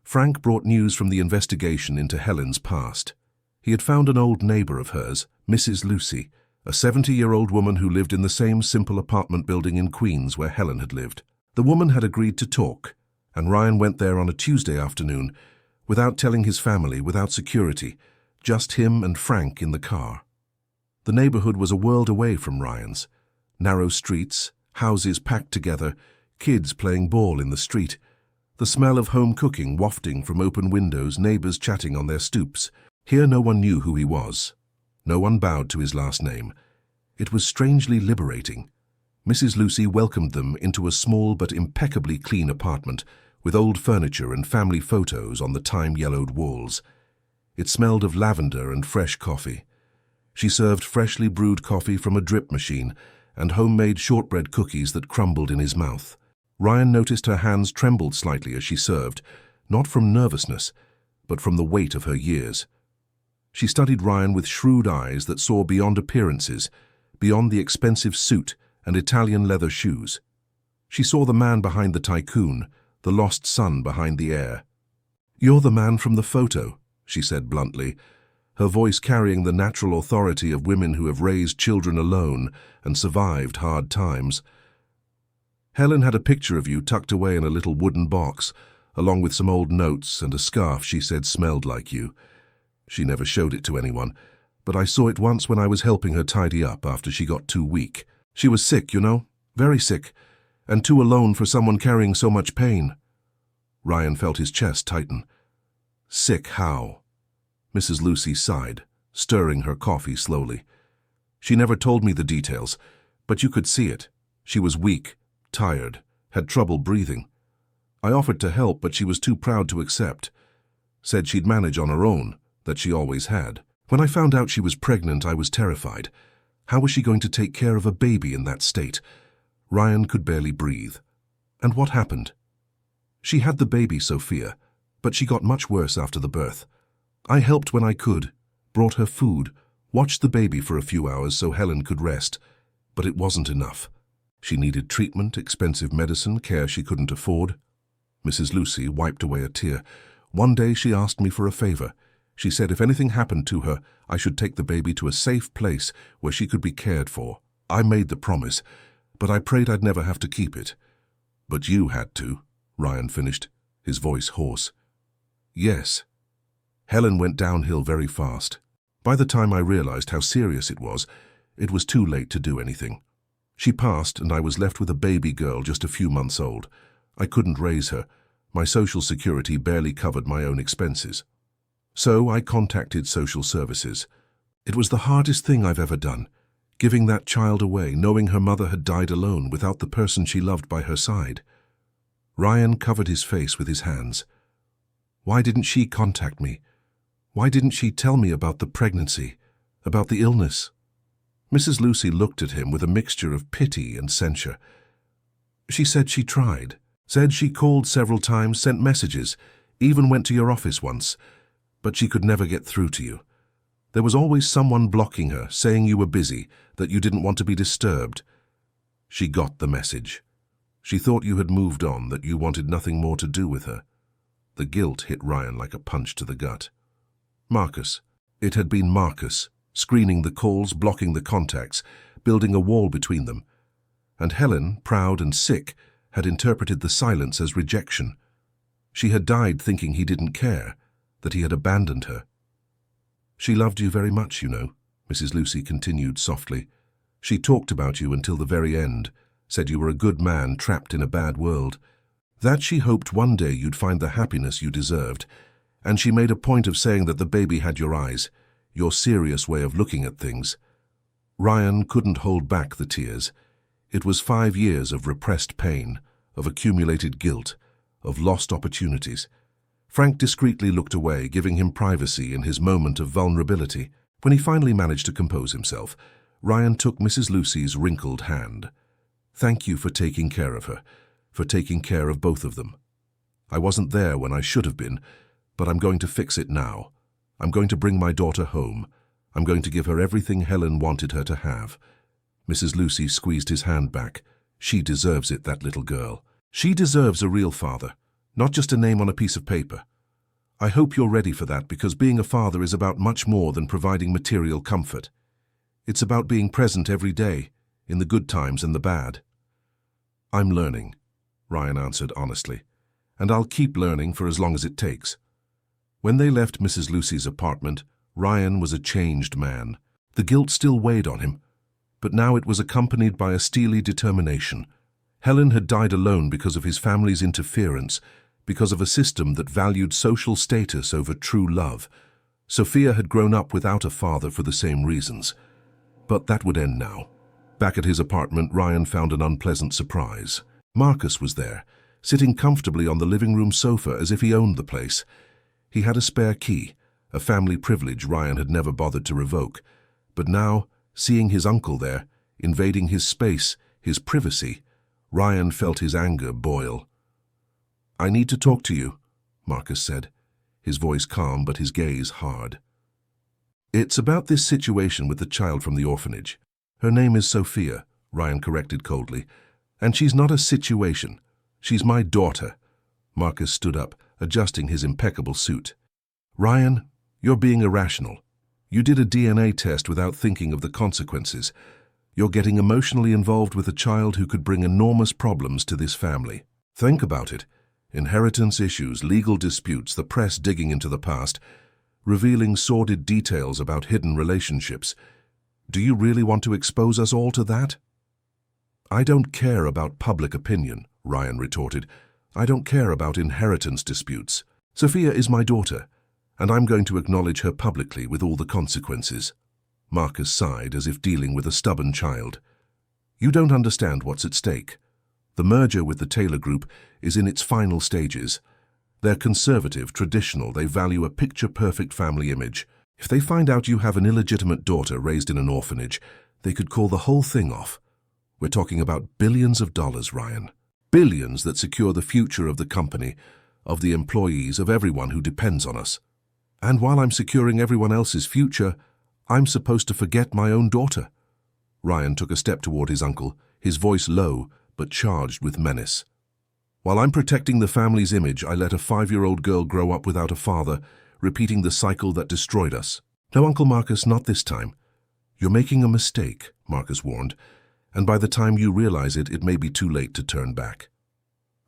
Frank brought news from the investigation into Helen's past. He had found an old neighbor of hers, Mrs. Lucy, a 70-year-old woman who lived in the same simple apartment building in Queens where Helen had lived. The woman had agreed to talk, and Ryan went there on a Tuesday afternoon, without telling his family, without security, just him and Frank in the car. The neighborhood was a world away from Ryan's. Narrow streets, houses packed together, kids playing ball in the street, the smell of home cooking wafting from open windows, neighbors chatting on their stoops. Here no one knew who he was. No one bowed to his last name. It was strangely liberating. Mrs. Lucy welcomed them into a small but impeccably clean apartment, with old furniture and family photos on the time-yellowed walls. It smelled of lavender and fresh coffee. She served freshly brewed coffee from a drip machine and homemade shortbread cookies that crumbled in his mouth. Ryan noticed her hands trembled slightly as she served, not from nervousness, but from the weight of her years. She studied Ryan with shrewd eyes that saw beyond appearances, beyond the expensive suit and Italian leather shoes. She saw the man behind the tycoon, the lost son behind the heir. "You're the man from the photo," she said bluntly, her voice carrying the natural authority of women who have raised children alone and survived hard times. "Helen had a picture of you tucked away in a little wooden box, along with some old notes and a scarf she said smelled like you. She never showed it to anyone, but I saw it once when I was helping her tidy up after she got too weak. She was sick, you know, very sick, and too alone for someone carrying so much pain." Ryan felt his chest tighten. "Sick how?" Mrs. Lucy sighed, stirring her coffee slowly. She never told me the details, but you could see it. She was weak, tired, had trouble breathing. I offered to help, but she was too proud to accept. Said she'd manage on her own, that she always had. When I found out she was pregnant, I was terrified. How was she going to take care of a baby in that state? Ryan could barely breathe. And what happened? She had the baby, Sophia, but she got much worse after the birth. I helped when I could, brought her food, watched the baby for a few hours so Helen could rest, but it wasn't enough. She needed treatment, expensive medicine, care she couldn't afford. Mrs. Lucy wiped away a tear. One day she asked me for a favor. She said if anything happened to her, I should take the baby to a safe place where she could be cared for. I made the promise, but I prayed I'd never have to keep it. But you had to, Ryan finished, his voice hoarse. Yes. Helen went downhill very fast. By the time I realized how serious it was too late to do anything. She passed, and I was left with a baby girl just a few months old. I couldn't raise her. My social security barely covered my own expenses. So I contacted social services. It was the hardest thing I've ever done, giving that child away, knowing her mother had died alone without the person she loved by her side. Ryan covered his face with his hands. Why didn't she contact me? Why didn't she tell me about the pregnancy, about the illness? Mrs. Lucy looked at him with a mixture of pity and censure. She said she tried, said she called several times, sent messages, even went to your office once, but she could never get through to you. There was always someone blocking her, saying you were busy, that you didn't want to be disturbed. She got the message. She thought you had moved on, that you wanted nothing more to do with her. The guilt hit Ryan like a punch to the gut. Marcus. It had been Marcus, screening the calls, blocking the contacts, building a wall between them. And Helen, proud and sick, had interpreted the silence as rejection. She had died thinking he didn't care, that he had abandoned her. She loved you very much, you know, Mrs. Lucy continued softly. She talked about you until the very end, said you were a good man trapped in a bad world, that she hoped one day you'd find the happiness you deserved, and she made a point of saying that the baby had your eyes, your serious way of looking at things. Ryan couldn't hold back the tears. It was 5 years of repressed pain, of accumulated guilt, of lost opportunities. Frank discreetly looked away, giving him privacy in his moment of vulnerability. When he finally managed to compose himself, Ryan took Mrs. Lucy's wrinkled hand. Thank you for taking care of her, for taking care of both of them. I wasn't there when I should have been, but I'm going to fix it now. I'm going to bring my daughter home. I'm going to give her everything Helen wanted her to have. Mrs. Lucy squeezed his hand back. She deserves it, that little girl. She deserves a real father, not just a name on a piece of paper. I hope you're ready for that, because being a father is about much more than providing material comfort. It's about being present every day, in the good times and the bad. I'm learning, Ryan answered honestly, and I'll keep learning for as long as it takes. When they left Mrs. Lucy's apartment, Ryan was a changed man. The guilt still weighed on him, but now it was accompanied by a steely determination. Helen had died alone because of his family's interference, because of a system that valued social status over true love. Sophia had grown up without a father for the same reasons. But that would end now. Back at his apartment, Ryan found an unpleasant surprise. Marcus was there, sitting comfortably on the living room sofa as if he owned the place. He had a spare key, a family privilege Ryan had never bothered to revoke. But now, seeing his uncle there, invading his space, his privacy, Ryan felt his anger boil. I need to talk to you, Marcus said, his voice calm but his gaze hard. It's about this situation with the child from the orphanage. Her name is Sophia, Ryan corrected coldly, and she's not a situation. She's my daughter. Marcus stood up, adjusting his impeccable suit. Ryan, you're being irrational. You did a DNA test without thinking of the consequences. You're getting emotionally involved with a child who could bring enormous problems to this family. Think about it. Inheritance issues, legal disputes, the press digging into the past, revealing sordid details about hidden relationships. Do you really want to expose us all to that? I don't care about public opinion, Ryan retorted. I don't care about inheritance disputes. Sophia is my daughter, and I'm going to acknowledge her publicly with all the consequences. Marcus sighed as if dealing with a stubborn child. You don't understand what's at stake. The merger with the Taylor Group is in its final stages. They're conservative, traditional, they value a picture-perfect family image. If they find out you have an illegitimate daughter raised in an orphanage, they could call the whole thing off. We're talking about billions of dollars, Ryan. Billions that secure the future of the company, of the employees, of everyone who depends on us. And while I'm securing everyone else's future, I'm supposed to forget my own daughter. Ryan took a step toward his uncle, his voice low but charged with menace. While I'm protecting the family's image, I let a 5-year-old girl grow up without a father, repeating the cycle that destroyed us. No, Uncle Marcus, not this time. You're making a mistake, Marcus warned, and by the time you realize it, it may be too late to turn back.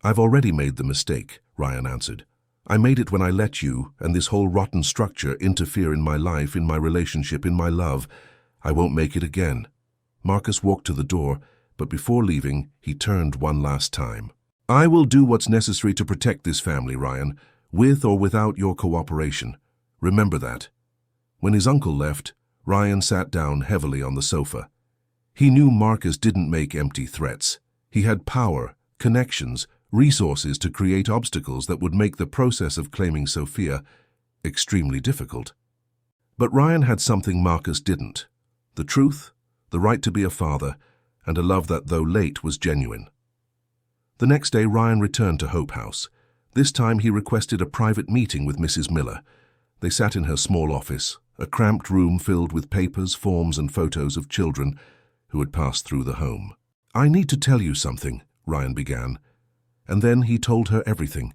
I've already made the mistake, Ryan answered. I made it when I let you and this whole rotten structure interfere in my life, in my relationship, in my love. I won't make it again. Marcus walked to the door, but before leaving, he turned one last time. I will do what's necessary to protect this family, Ryan, with or without your cooperation. Remember that. When his uncle left, Ryan sat down heavily on the sofa. He knew Marcus didn't make empty threats. He had power, connections, resources to create obstacles that would make the process of claiming Sophia extremely difficult. But Ryan had something Marcus didn't: the truth, the right to be a father, and a love that, though late, was genuine. The next day, Ryan returned to Hope House. This time he requested a private meeting with Mrs. Miller. They sat in her small office, a cramped room filled with papers, forms, and photos of children who had passed through the home. I need to tell you something, Ryan began. And then he told her everything.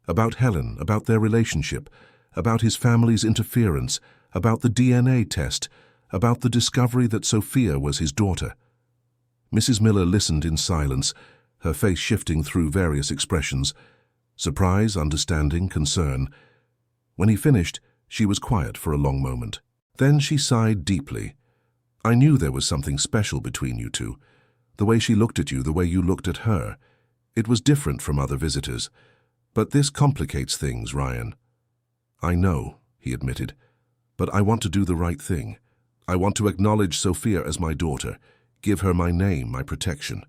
About Helen, about their relationship, about his family's interference, about the DNA test, about the discovery that Sophia was his daughter. Mrs. Miller listened in silence, her face shifting through various expressions: surprise, understanding, concern. When he finished, she was quiet for a long moment. Then she sighed deeply. I knew there was something special between you two. The way she looked at you, the way you looked at her. It was different from other visitors. But this complicates things, Ryan. I know, he admitted, but I want to do the right thing. I want to acknowledge Sophia as my daughter, give her my name, my protection.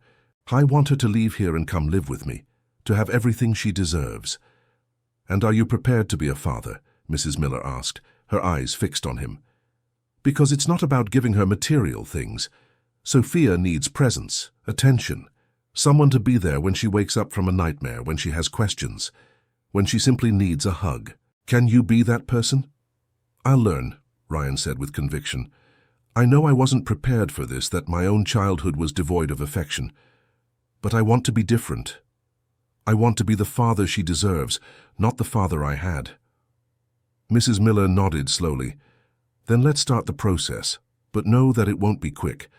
I want her to leave here and come live with me, to have everything she deserves. And are you prepared to be a father? Mrs. Miller asked, her eyes fixed on him. Because it's not about giving her material things. Sophia needs presence, attention, someone to be there when she wakes up from a nightmare, when she has questions, when she simply needs a hug. Can you be that person? I'll learn, Ryan said with conviction. I know I wasn't prepared for this, that my own childhood was devoid of affection. But I want to be different. I want to be the father she deserves, not the father I had. Mrs. Miller nodded slowly. Then let's start the process, but know that it won't be quick.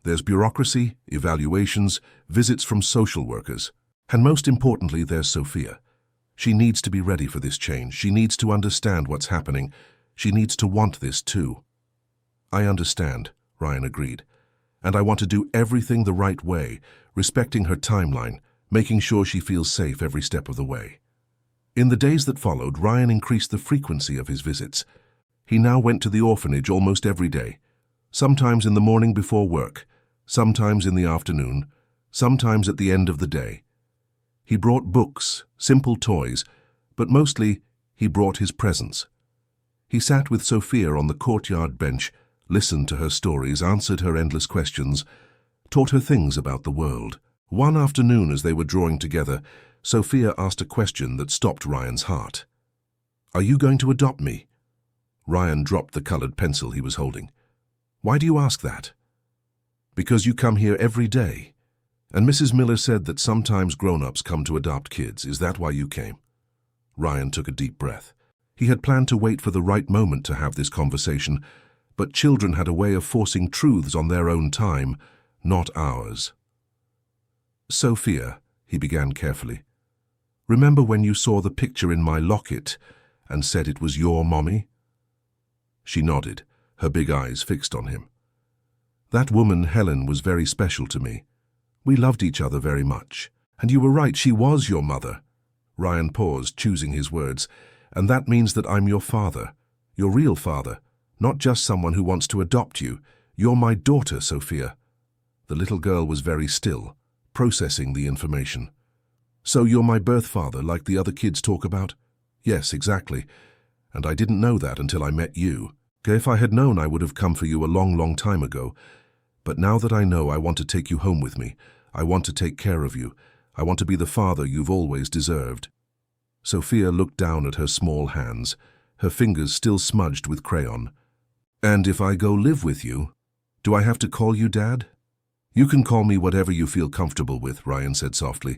There's bureaucracy, evaluations, visits from social workers. And most importantly, there's Sophia. She needs to be ready for this change. She needs to understand what's happening. She needs to want this too. I understand, Ryan agreed. And I want to do everything the right way, respecting her timeline, making sure she feels safe every step of the way. In the days that followed, Ryan increased the frequency of his visits. He now went to the orphanage almost every day, sometimes in the morning before work, sometimes in the afternoon, sometimes at the end of the day. He brought books, simple toys, but mostly he brought his presence. He sat with Sophia on the courtyard bench, listened to her stories, answered her endless questions, taught her things about the world. One afternoon, as they were drawing together, Sophia asked a question that stopped Ryan's heart. Are you going to adopt me? Ryan dropped the colored pencil he was holding. Why do you ask that? Because you come here every day. And Mrs. Miller said that sometimes grown-ups come to adopt kids. Is that why you came? Ryan took a deep breath. He had planned to wait for the right moment to have this conversation, but children had a way of forcing truths on their own time, not ours. Sophia, he began carefully, remember when you saw the picture in my locket and said it was your mommy? She nodded, her big eyes fixed on him. That woman, Helen, was very special to me. We loved each other very much. And you were right, she was your mother. Ryan paused, choosing his words. And that means that I'm your father, your real father, Not just someone who wants to adopt you. You're my daughter, Sophia." The little girl was very still, processing the information. "So you're my birth father, like the other kids talk about?" "Yes, exactly. And I didn't know that until I met you. If I had known, I would have come for you a long, long time ago. But now that I know, I want to take you home with me. I want to take care of you. I want to be the father you've always deserved." Sophia looked down at her small hands, her fingers still smudged with crayon. "And if I go live with you, do I have to call you Dad?" "You can call me whatever you feel comfortable with," Ryan said softly.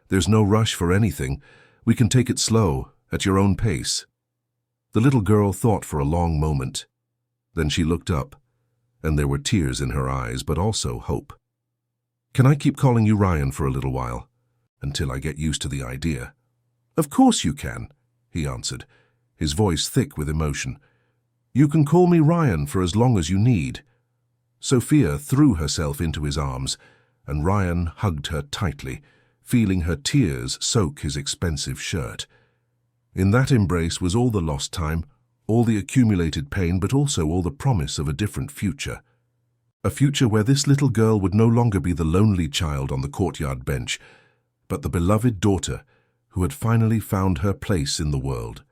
"There's no rush for anything. We can take it slow, at your own pace." The little girl thought for a long moment. Then she looked up, and there were tears in her eyes, but also hope. "Can I keep calling you Ryan for a little while, until I get used to the idea?" "Of course you can," he answered, his voice thick with emotion. "You can call me Ryan for as long as you need." Sophia threw herself into his arms, and Ryan hugged her tightly, feeling her tears soak his expensive shirt. In that embrace was all the lost time, all the accumulated pain, but also all the promise of a different future. A future where this little girl would no longer be the lonely child on the courtyard bench, but the beloved daughter who had finally found her place in the world.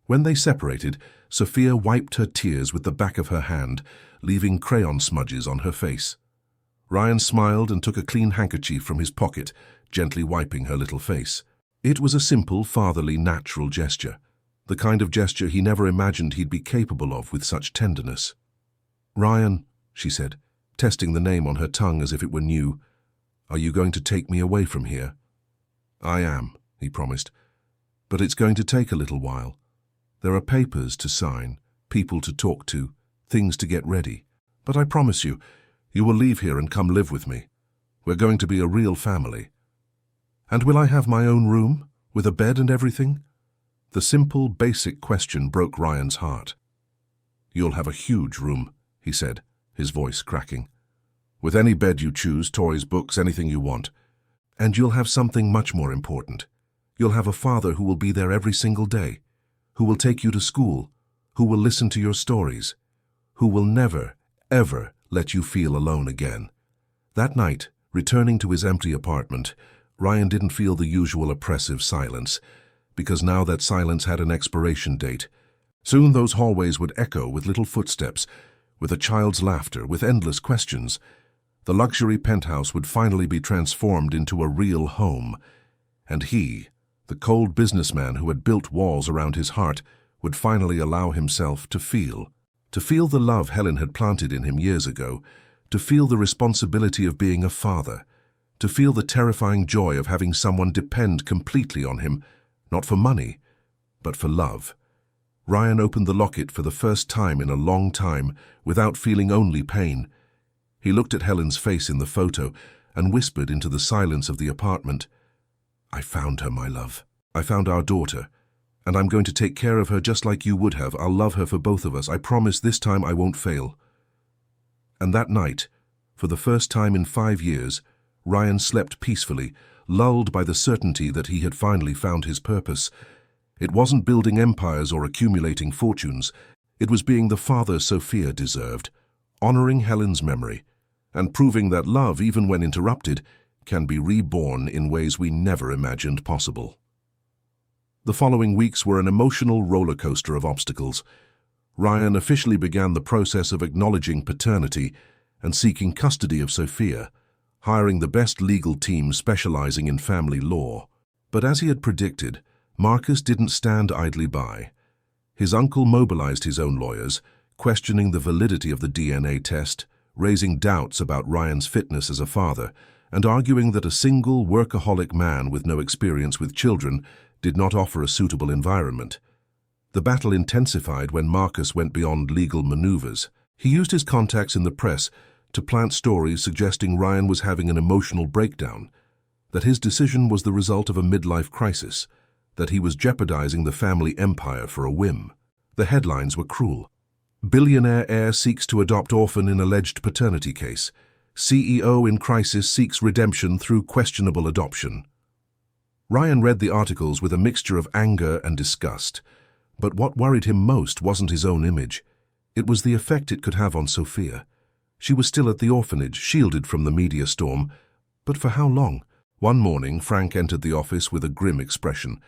When they separated, Sophia wiped her tears with the back of her hand, leaving crayon smudges on her face. Ryan smiled and took a clean handkerchief from his pocket, gently wiping her little face. It was a simple, fatherly, natural gesture, the kind of gesture he never imagined he'd be capable of with such tenderness. "Ryan," she said, testing the name on her tongue as if it were new, "are you going to take me away from here?" "I am," he promised, "but it's going to take a little while. There are papers to sign, people to talk to, things to get ready. But I promise you, you will leave here and come live with me. We're going to be a real family." "And will I have my own room, with a bed and everything?" The simple, basic question broke Ryan's heart. "You'll have a huge room," he said, his voice cracking. "With any bed you choose, toys, books, anything you want. And you'll have something much more important. You'll have a father who will be there every single day, who will take you to school, who will listen to your stories, who will never, ever let you feel alone again." That night, returning to his empty apartment, Ryan didn't feel the usual oppressive silence, because now that silence had an expiration date. Soon those hallways would echo with little footsteps, with a child's laughter, with endless questions. The luxury penthouse would finally be transformed into a real home, and he, the cold businessman who had built walls around his heart, would finally allow himself to feel the love Helen had planted in him years ago, to feel the responsibility of being a father, to feel the terrifying joy of having someone depend completely on him, not for money, but for love. Ryan opened the locket for the first time in a long time, without feeling only pain. He looked at Helen's face in the photo and whispered into the silence of the apartment, "I found her, my love. I found our daughter. And I'm going to take care of her just like you would have. I'll love her for both of us. I promise this time I won't fail." And that night, for the first time in 5 years, Ryan slept peacefully, lulled by the certainty that he had finally found his purpose. It wasn't building empires or accumulating fortunes. It was being the father Sophia deserved, honoring Helen's memory, and proving that love, even when interrupted, can be reborn in ways we never imagined possible. The following weeks were an emotional roller coaster of obstacles. Ryan officially began the process of acknowledging paternity and seeking custody of Sophia, hiring the best legal team specializing in family law. But as he had predicted, Marcus didn't stand idly by. His uncle mobilized his own lawyers, questioning the validity of the DNA test, raising doubts about Ryan's fitness as a father, and arguing that a single workaholic man with no experience with children did not offer a suitable environment. The battle intensified when Marcus went beyond legal maneuvers. He used his contacts in the press to plant stories suggesting Ryan was having an emotional breakdown, that his decision was the result of a midlife crisis, that he was jeopardizing the family empire for a whim. The headlines were cruel. Billionaire heir seeks to adopt orphan in alleged paternity case. CEO in crisis seeks redemption through questionable adoption. Ryan read the articles with a mixture of anger and disgust, but what worried him most wasn't his own image. It was the effect it could have on Sophia. She was still at the orphanage, shielded from the media storm. But for how long? One morning, Frank entered the office with a grim expression.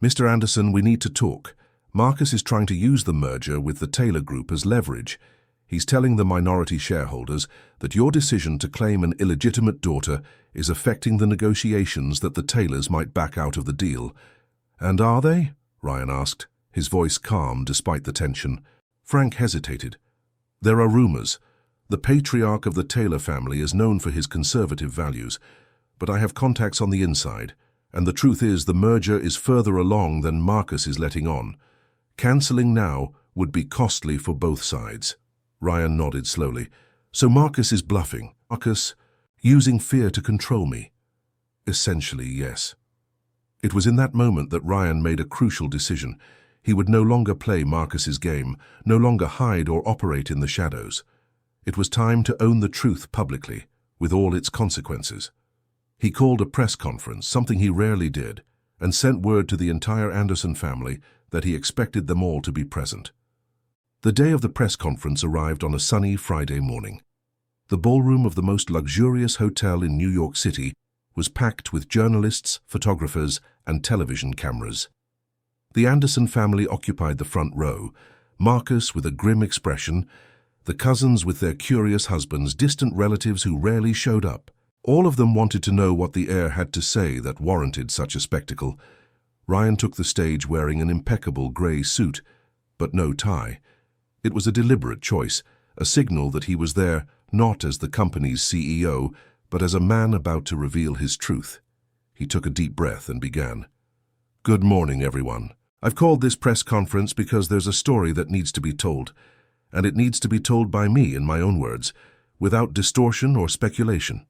"Mr. Anderson, we need to talk. Marcus is trying to use the merger with the Taylor Group as leverage. He's telling the minority shareholders that your decision to claim an illegitimate daughter is affecting the negotiations that the Taylors might back out of the deal." "And are they?" Ryan asked, his voice calm despite the tension. Frank hesitated. "There are rumors. The patriarch of the Taylor family is known for his conservative values, but I have contacts on the inside, and the truth is the merger is further along than Marcus is letting on. Cancelling now would be costly for both sides." Ryan nodded slowly. "So Marcus is bluffing. Marcus, using fear to control me." "Essentially, yes." It was in that moment that Ryan made a crucial decision. He would no longer play Marcus's game, no longer hide or operate in the shadows. It was time to own the truth publicly, with all its consequences. He called a press conference, something he rarely did, and sent word to the entire Anderson family that he expected them all to be present. The day of the press conference arrived on a sunny Friday morning. The ballroom of the most luxurious hotel in New York City was packed with journalists, photographers, and television cameras. The Anderson family occupied the front row, Marcus with a grim expression, the cousins with their curious husbands, distant relatives who rarely showed up. All of them wanted to know what the heir had to say that warranted such a spectacle. Ryan took the stage wearing an impeccable grey suit, but no tie. It was a deliberate choice, a signal that he was there not as the company's CEO, but as a man about to reveal his truth. He took a deep breath and began. "Good morning, everyone. I've called this press conference because there's a story that needs to be told, and it needs to be told by me in my own words, without distortion or speculation."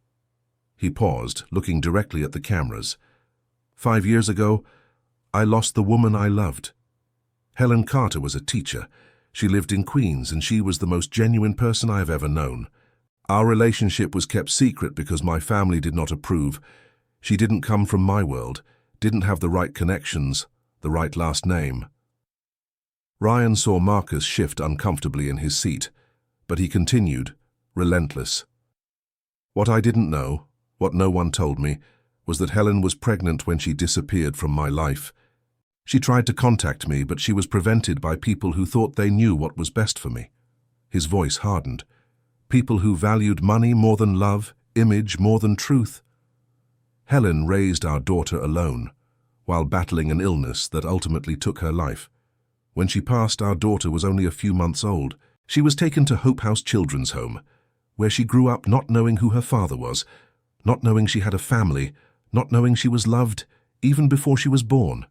He paused, looking directly at the cameras. 5 years ago, I lost the woman I loved. Helen Carter was a teacher. She lived in Queens, and she was the most genuine person I have ever known. Our relationship was kept secret because my family did not approve. She didn't come from my world, didn't have the right connections, the right last name. Ryan saw Marcus shift uncomfortably in his seat, but he continued, relentless. "What I didn't know, what no one told me, was that Helen was pregnant when she disappeared from my life. She tried to contact me, but she was prevented by people who thought they knew what was best for me." His voice hardened. "People who valued money more than love, image more than truth. Helen raised our daughter alone, while battling an illness that ultimately took her life. When she passed, our daughter was only a few months old. She was taken to Hope House Children's Home, where she grew up not knowing who her father was, not knowing she had a family, not knowing she was loved, even before she was born."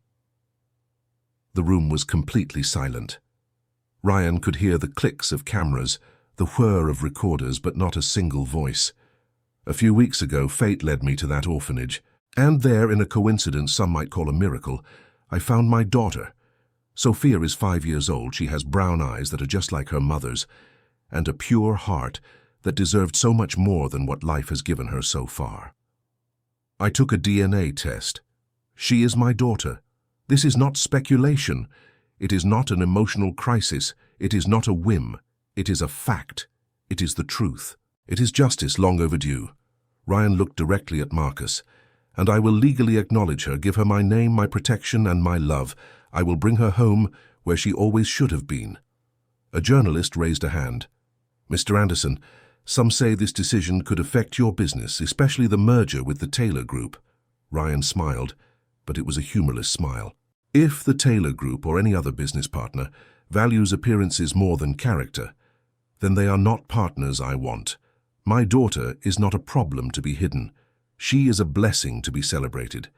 The room was completely silent. Ryan could hear the clicks of cameras, the whir of recorders, but not a single voice. "A few weeks ago, fate led me to that orphanage, and there, in a coincidence some might call a miracle, I found my daughter. Sophia is 5 years old. She has brown eyes that are just like her mother's, and a pure heart that deserved so much more than what life has given her so far. I took a DNA test. She is my daughter. This is not speculation. It is not an emotional crisis. It is not a whim. It is a fact. It is the truth. It is justice long overdue." Ryan looked directly at Marcus. "And I will legally acknowledge her, give her my name, my protection, and my love. I will bring her home where she always should have been." A journalist raised a hand. "Mr. Anderson, some say this decision could affect your business, especially the merger with the Taylor Group." Ryan smiled, but it was a humorless smile. "If the Taylor Group or any other business partner values appearances more than character, then they are not partners I want. My daughter is not a problem to be hidden. She is a blessing to be celebrated.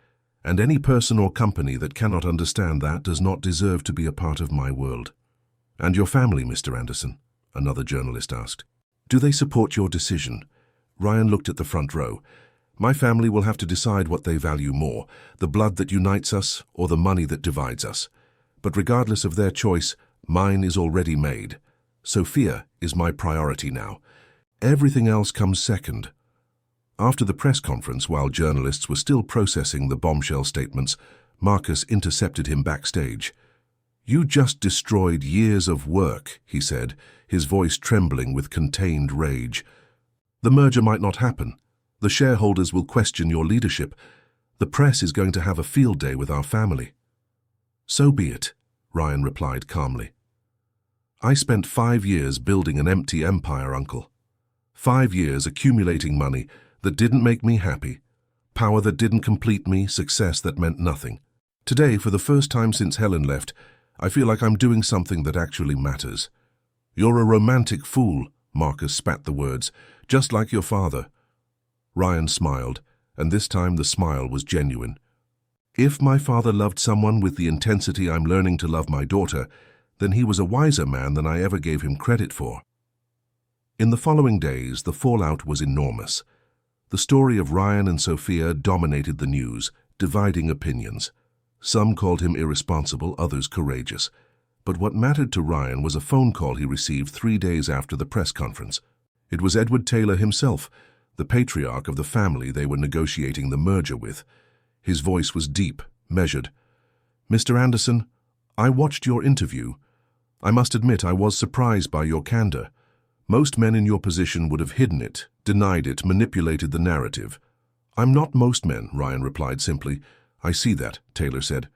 And any person or company that cannot understand that does not deserve to be a part of my world." "And your family, Mr. Anderson?" another journalist asked. "Do they support your decision?" Ryan looked at the front row. "My family will have to decide what they value more, the blood that unites us or the money that divides us. But regardless of their choice, mine is already made. Sophia is my priority now. Everything else comes second." After the press conference, while journalists were still processing the bombshell statements, Marcus intercepted him backstage. "You just destroyed years of work," he said, his voice trembling with contained rage. "The merger might not happen. The shareholders will question your leadership. The press is going to have a field day with our family." "So be it," Ryan replied calmly. "I spent 5 years building an empty empire, Uncle. 5 years accumulating money that didn't make me happy, power that didn't complete me, success that meant nothing. Today, for the first time since Helen left, I feel like I'm doing something that actually matters." "You're a romantic fool," Marcus spat the words, "just like your father." Ryan smiled, and this time the smile was genuine. "If my father loved someone with the intensity I'm learning to love my daughter, then he was a wiser man than I ever gave him credit for." In the following days, the fallout was enormous. The story of Ryan and Sophia dominated the news, dividing opinions. Some called him irresponsible, others courageous. But what mattered to Ryan was a phone call he received 3 days after the press conference. It was Edward Taylor himself, the patriarch of the family they were negotiating the merger with. His voice was deep, measured. "Mr. Anderson, I watched your interview. I must admit I was surprised by your candor. Most men in your position would have hidden it, denied it, manipulated the narrative." "I'm not most men," Ryan replied simply. "I see that," Taylor said.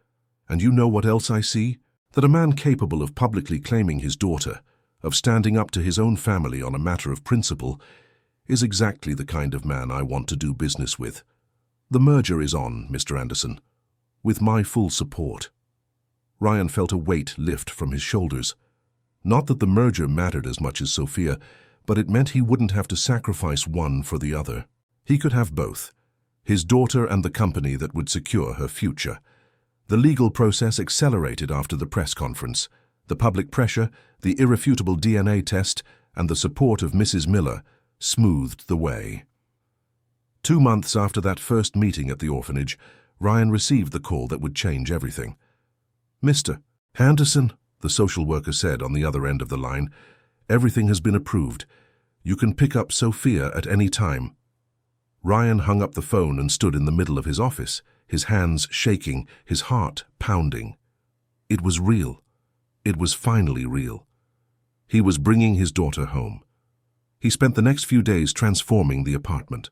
"And you know what else I see? That a man capable of publicly claiming his daughter, of standing up to his own family on a matter of principle, is exactly the kind of man I want to do business with. The merger is on, Mr. Anderson, with my full support." Ryan felt a weight lift from his shoulders. Not that the merger mattered as much as Sophia, but it meant he wouldn't have to sacrifice one for the other. He could have both, his daughter and the company that would secure her future. The legal process accelerated after the press conference. The public pressure, the irrefutable DNA test, and the support of Mrs. Miller smoothed the way. 2 months after that first meeting at the orphanage, Ryan received the call that would change everything. "Mr. Anderson," the social worker said on the other end of the line, "everything has been approved. You can pick up Sophia at any time." Ryan hung up the phone and stood in the middle of his office, his hands shaking, his heart pounding. It was real. It was finally real. He was bringing his daughter home. He spent the next few days transforming the apartment.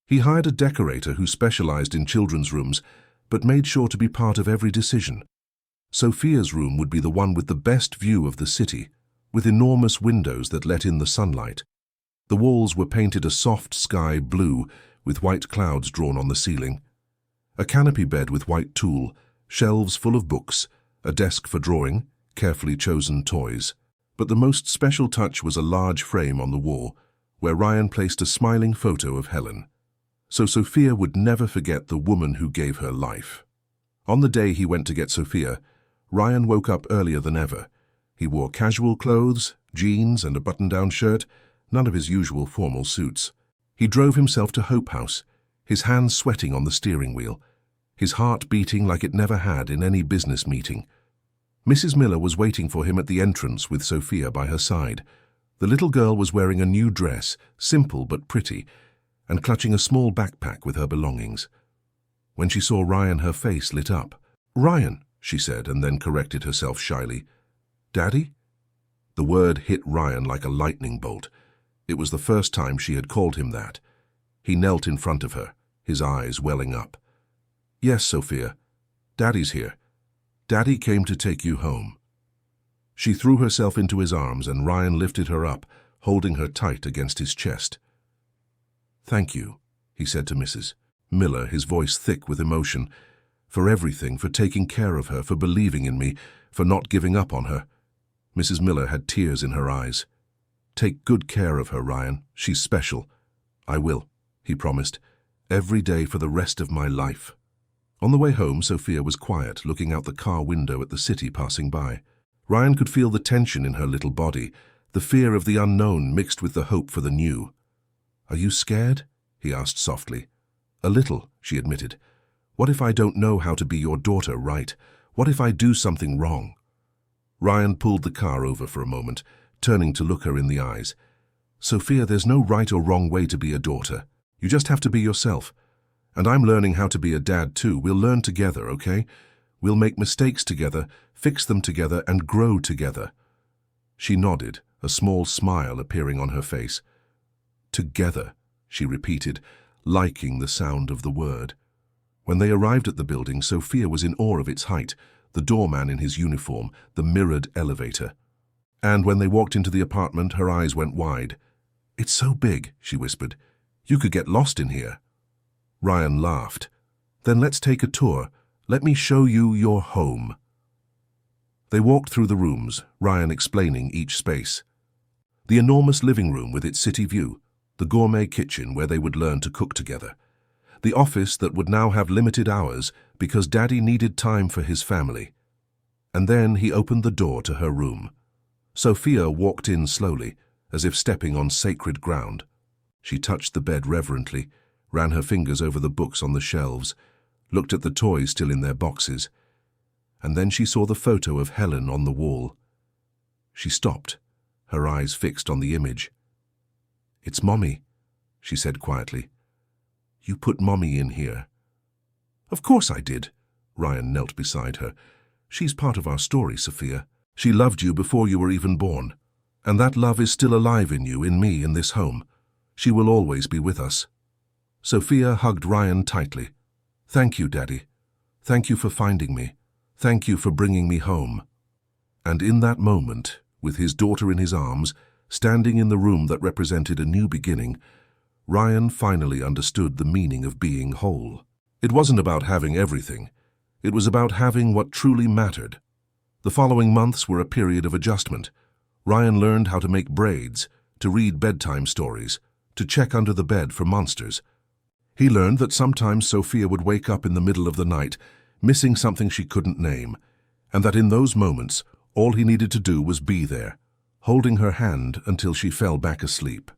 He hired a decorator who specialized in children's rooms, but made sure to be part of every decision. Sophia's room would be the one with the best view of the city, with enormous windows that let in the sunlight. The walls were painted a soft sky blue, with white clouds drawn on the ceiling. A canopy bed with white tulle, shelves full of books, a desk for drawing, carefully chosen toys. But the most special touch was a large frame on the wall, where Ryan placed a smiling photo of Helen. So Sophia would never forget the woman who gave her life. On the day he went to get Sophia, Ryan woke up earlier than ever. He wore casual clothes, jeans and a button-down shirt, none of his usual formal suits. He drove himself to Hope House, his hands sweating on the steering wheel, his heart beating like it never had in any business meeting. Mrs. Miller was waiting for him at the entrance with Sophia by her side. The little girl was wearing a new dress, simple but pretty, and clutching a small backpack with her belongings. When she saw Ryan, her face lit up. "Ryan," she said, and then corrected herself shyly. "Daddy?" The word hit Ryan like a lightning bolt. It was the first time she had called him that. He knelt in front of her, his eyes welling up. "Yes, Sophia. Daddy's here. Daddy came to take you home." She threw herself into his arms, and Ryan lifted her up, holding her tight against his chest. "Thank you," he said to Mrs. Miller, his voice thick with emotion, "for everything, for taking care of her, for believing in me, for not giving up on her." Mrs. Miller had tears in her eyes. "Take good care of her, Ryan. She's special." "I will," he promised, "every day for the rest of my life." On the way home, Sophia was quiet, looking out the car window at the city passing by. Ryan could feel the tension in her little body, the fear of the unknown mixed with the hope for the new. "Are you scared?" he asked softly. "A little," she admitted. "What if I don't know how to be your daughter right? What if I do something wrong?" Ryan pulled the car over for a moment, turning to look her in the eyes. "Sophia, there's no right or wrong way to be a daughter. You just have to be yourself. And I'm learning how to be a dad too. We'll learn together, okay? We'll make mistakes together, fix them together, and grow together." She nodded, a small smile appearing on her face. "Together," she repeated, liking the sound of the word. When they arrived at the building, Sophia was in awe of its height, the doorman in his uniform, the mirrored elevator. And when they walked into the apartment, her eyes went wide. "It's so big," she whispered. "You could get lost in here." Ryan laughed. "Then let's take a tour. Let me show you your home." They walked through the rooms, Ryan explaining each space. The enormous living room with its city view, the gourmet kitchen where they would learn to cook together, the office that would now have limited hours because Daddy needed time for his family. And then he opened the door to her room. Sophia walked in slowly, as if stepping on sacred ground. She touched the bed reverently, ran her fingers over the books on the shelves, looked at the toys still in their boxes, and then she saw the photo of Helen on the wall. She stopped, her eyes fixed on the image. "It's Mommy," she said quietly. "You put Mommy in here." "Of course I did." Ryan knelt beside her. "She's part of our story, Sophia. She loved you before you were even born. And that love is still alive in you, in me, in this home. She will always be with us." Sophia hugged Ryan tightly. "Thank you, Daddy. Thank you for finding me. Thank you for bringing me home." And in that moment, with his daughter in his arms, standing in the room that represented a new beginning, Ryan finally understood the meaning of being whole. It wasn't about having everything. It was about having what truly mattered. The following months were a period of adjustment. Ryan learned how to make braids, to read bedtime stories, to check under the bed for monsters. He learned that sometimes Sophia would wake up in the middle of the night, missing something she couldn't name, and that in those moments, all he needed to do was be there, holding her hand until she fell back asleep.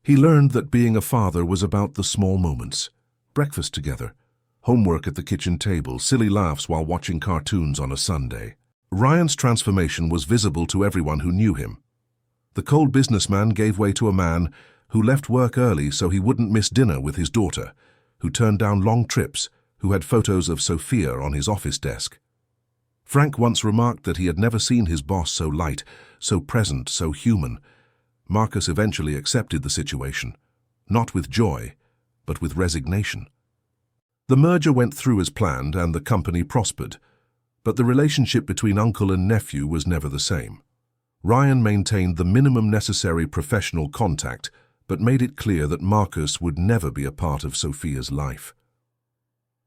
He learned that being a father was about the small moments. Breakfast together, homework at the kitchen table, silly laughs while watching cartoons on a Sunday. Ryan's transformation was visible to everyone who knew him. The cold businessman gave way to a man who left work early so he wouldn't miss dinner with his daughter, who turned down long trips, who had photos of Sophia on his office desk. Frank once remarked that he had never seen his boss so light, so present, so human. Marcus eventually accepted the situation, not with joy, but with resignation. The merger went through as planned and the company prospered, but the relationship between uncle and nephew was never the same. Ryan maintained the minimum necessary professional contact, but made it clear that Marcus would never be a part of Sophia's life.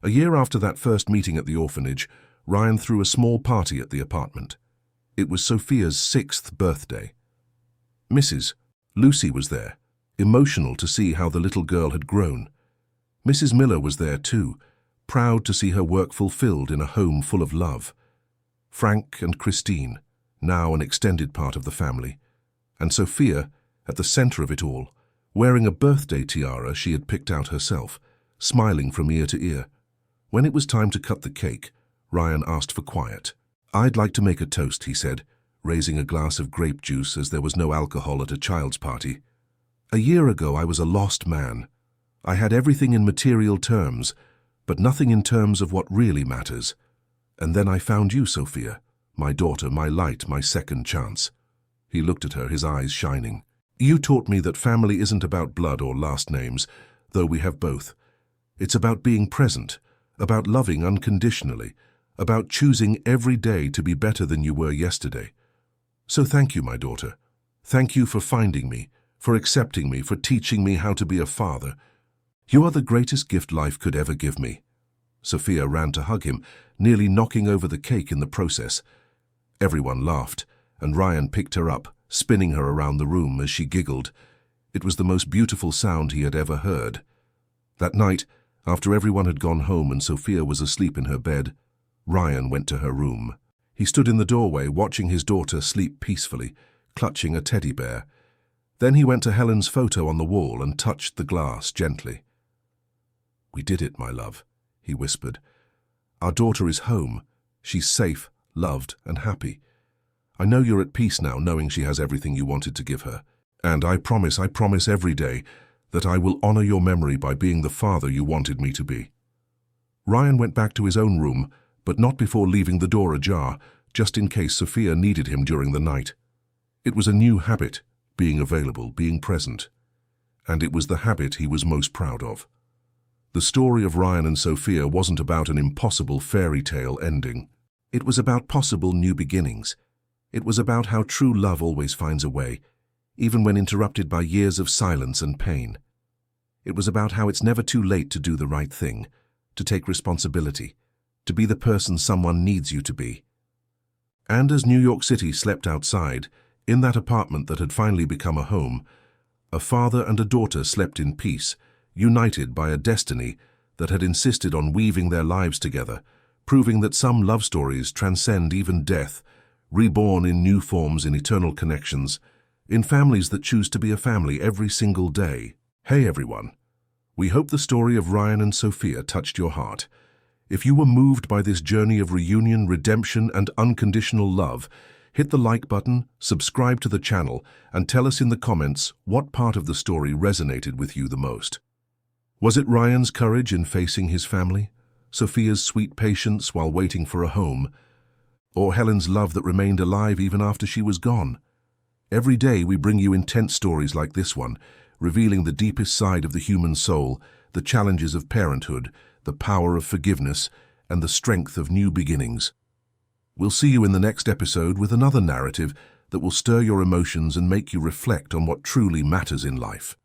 A year after that first meeting at the orphanage, Ryan threw a small party at the apartment. It was Sophia's 6th birthday. Mrs. Lucy was there, emotional to see how the little girl had grown. Mrs. Miller was there too, proud to see her work fulfilled in a home full of love. Frank and Christine, now an extended part of the family, and Sophia, at the center of it all, wearing a birthday tiara she had picked out herself, smiling from ear to ear. When it was time to cut the cake, Ryan asked for quiet. "I'd like to make a toast," he said, raising a glass of grape juice as there was no alcohol at a child's party. "A year ago I was a lost man. I had everything in material terms, but nothing in terms of what really matters. And then I found you, Sophia, my daughter, my light, my second chance." He looked at her, his eyes shining. "You taught me that family isn't about blood or last names, though we have both. It's about being present, about loving unconditionally, about choosing every day to be better than you were yesterday. So thank you, my daughter. Thank you for finding me, for accepting me, for teaching me how to be a father. You are the greatest gift life could ever give me." Sophia ran to hug him, nearly knocking over the cake in the process. Everyone laughed, and Ryan picked her up, spinning her around the room as she giggled. It was the most beautiful sound he had ever heard. That night, after everyone had gone home and Sophia was asleep in her bed, Ryan went to her room. He stood in the doorway watching his daughter sleep peacefully, clutching a teddy bear. Then he went to Helen's photo on the wall and touched the glass gently. "We did it, my love," he whispered. "Our daughter is home. She's safe, loved, and happy. I know you're at peace now, knowing she has everything you wanted to give her. And I promise every day that I will honor your memory by being the father you wanted me to be." Ryan went back to his own room, but not before leaving the door ajar, just in case Sophia needed him during the night. It was a new habit, being available, being present. And it was the habit he was most proud of. The story of Ryan and Sophia wasn't about an impossible fairy tale ending. It was about possible new beginnings. It was about how true love always finds a way, even when interrupted by years of silence and pain. It was about how it's never too late to do the right thing, to take responsibility, to be the person someone needs you to be. And as New York City slept outside, in that apartment that had finally become a home, a father and a daughter slept in peace, united by a destiny that had insisted on weaving their lives together, proving that some love stories transcend even death, reborn in new forms in eternal connections, in families that choose to be a family every single day. Hey everyone, we hope the story of Ryan and Sophia touched your heart. If you were moved by this journey of reunion, redemption, and unconditional love, hit the like button, subscribe to the channel, and tell us in the comments what part of the story resonated with you the most. Was it Ryan's courage in facing his family, Sophia's sweet patience while waiting for a home, or Helen's love that remained alive even after she was gone? Every day we bring you intense stories like this one, revealing the deepest side of the human soul, the challenges of parenthood, the power of forgiveness, and the strength of new beginnings. We'll see you in the next episode with another narrative that will stir your emotions and make you reflect on what truly matters in life.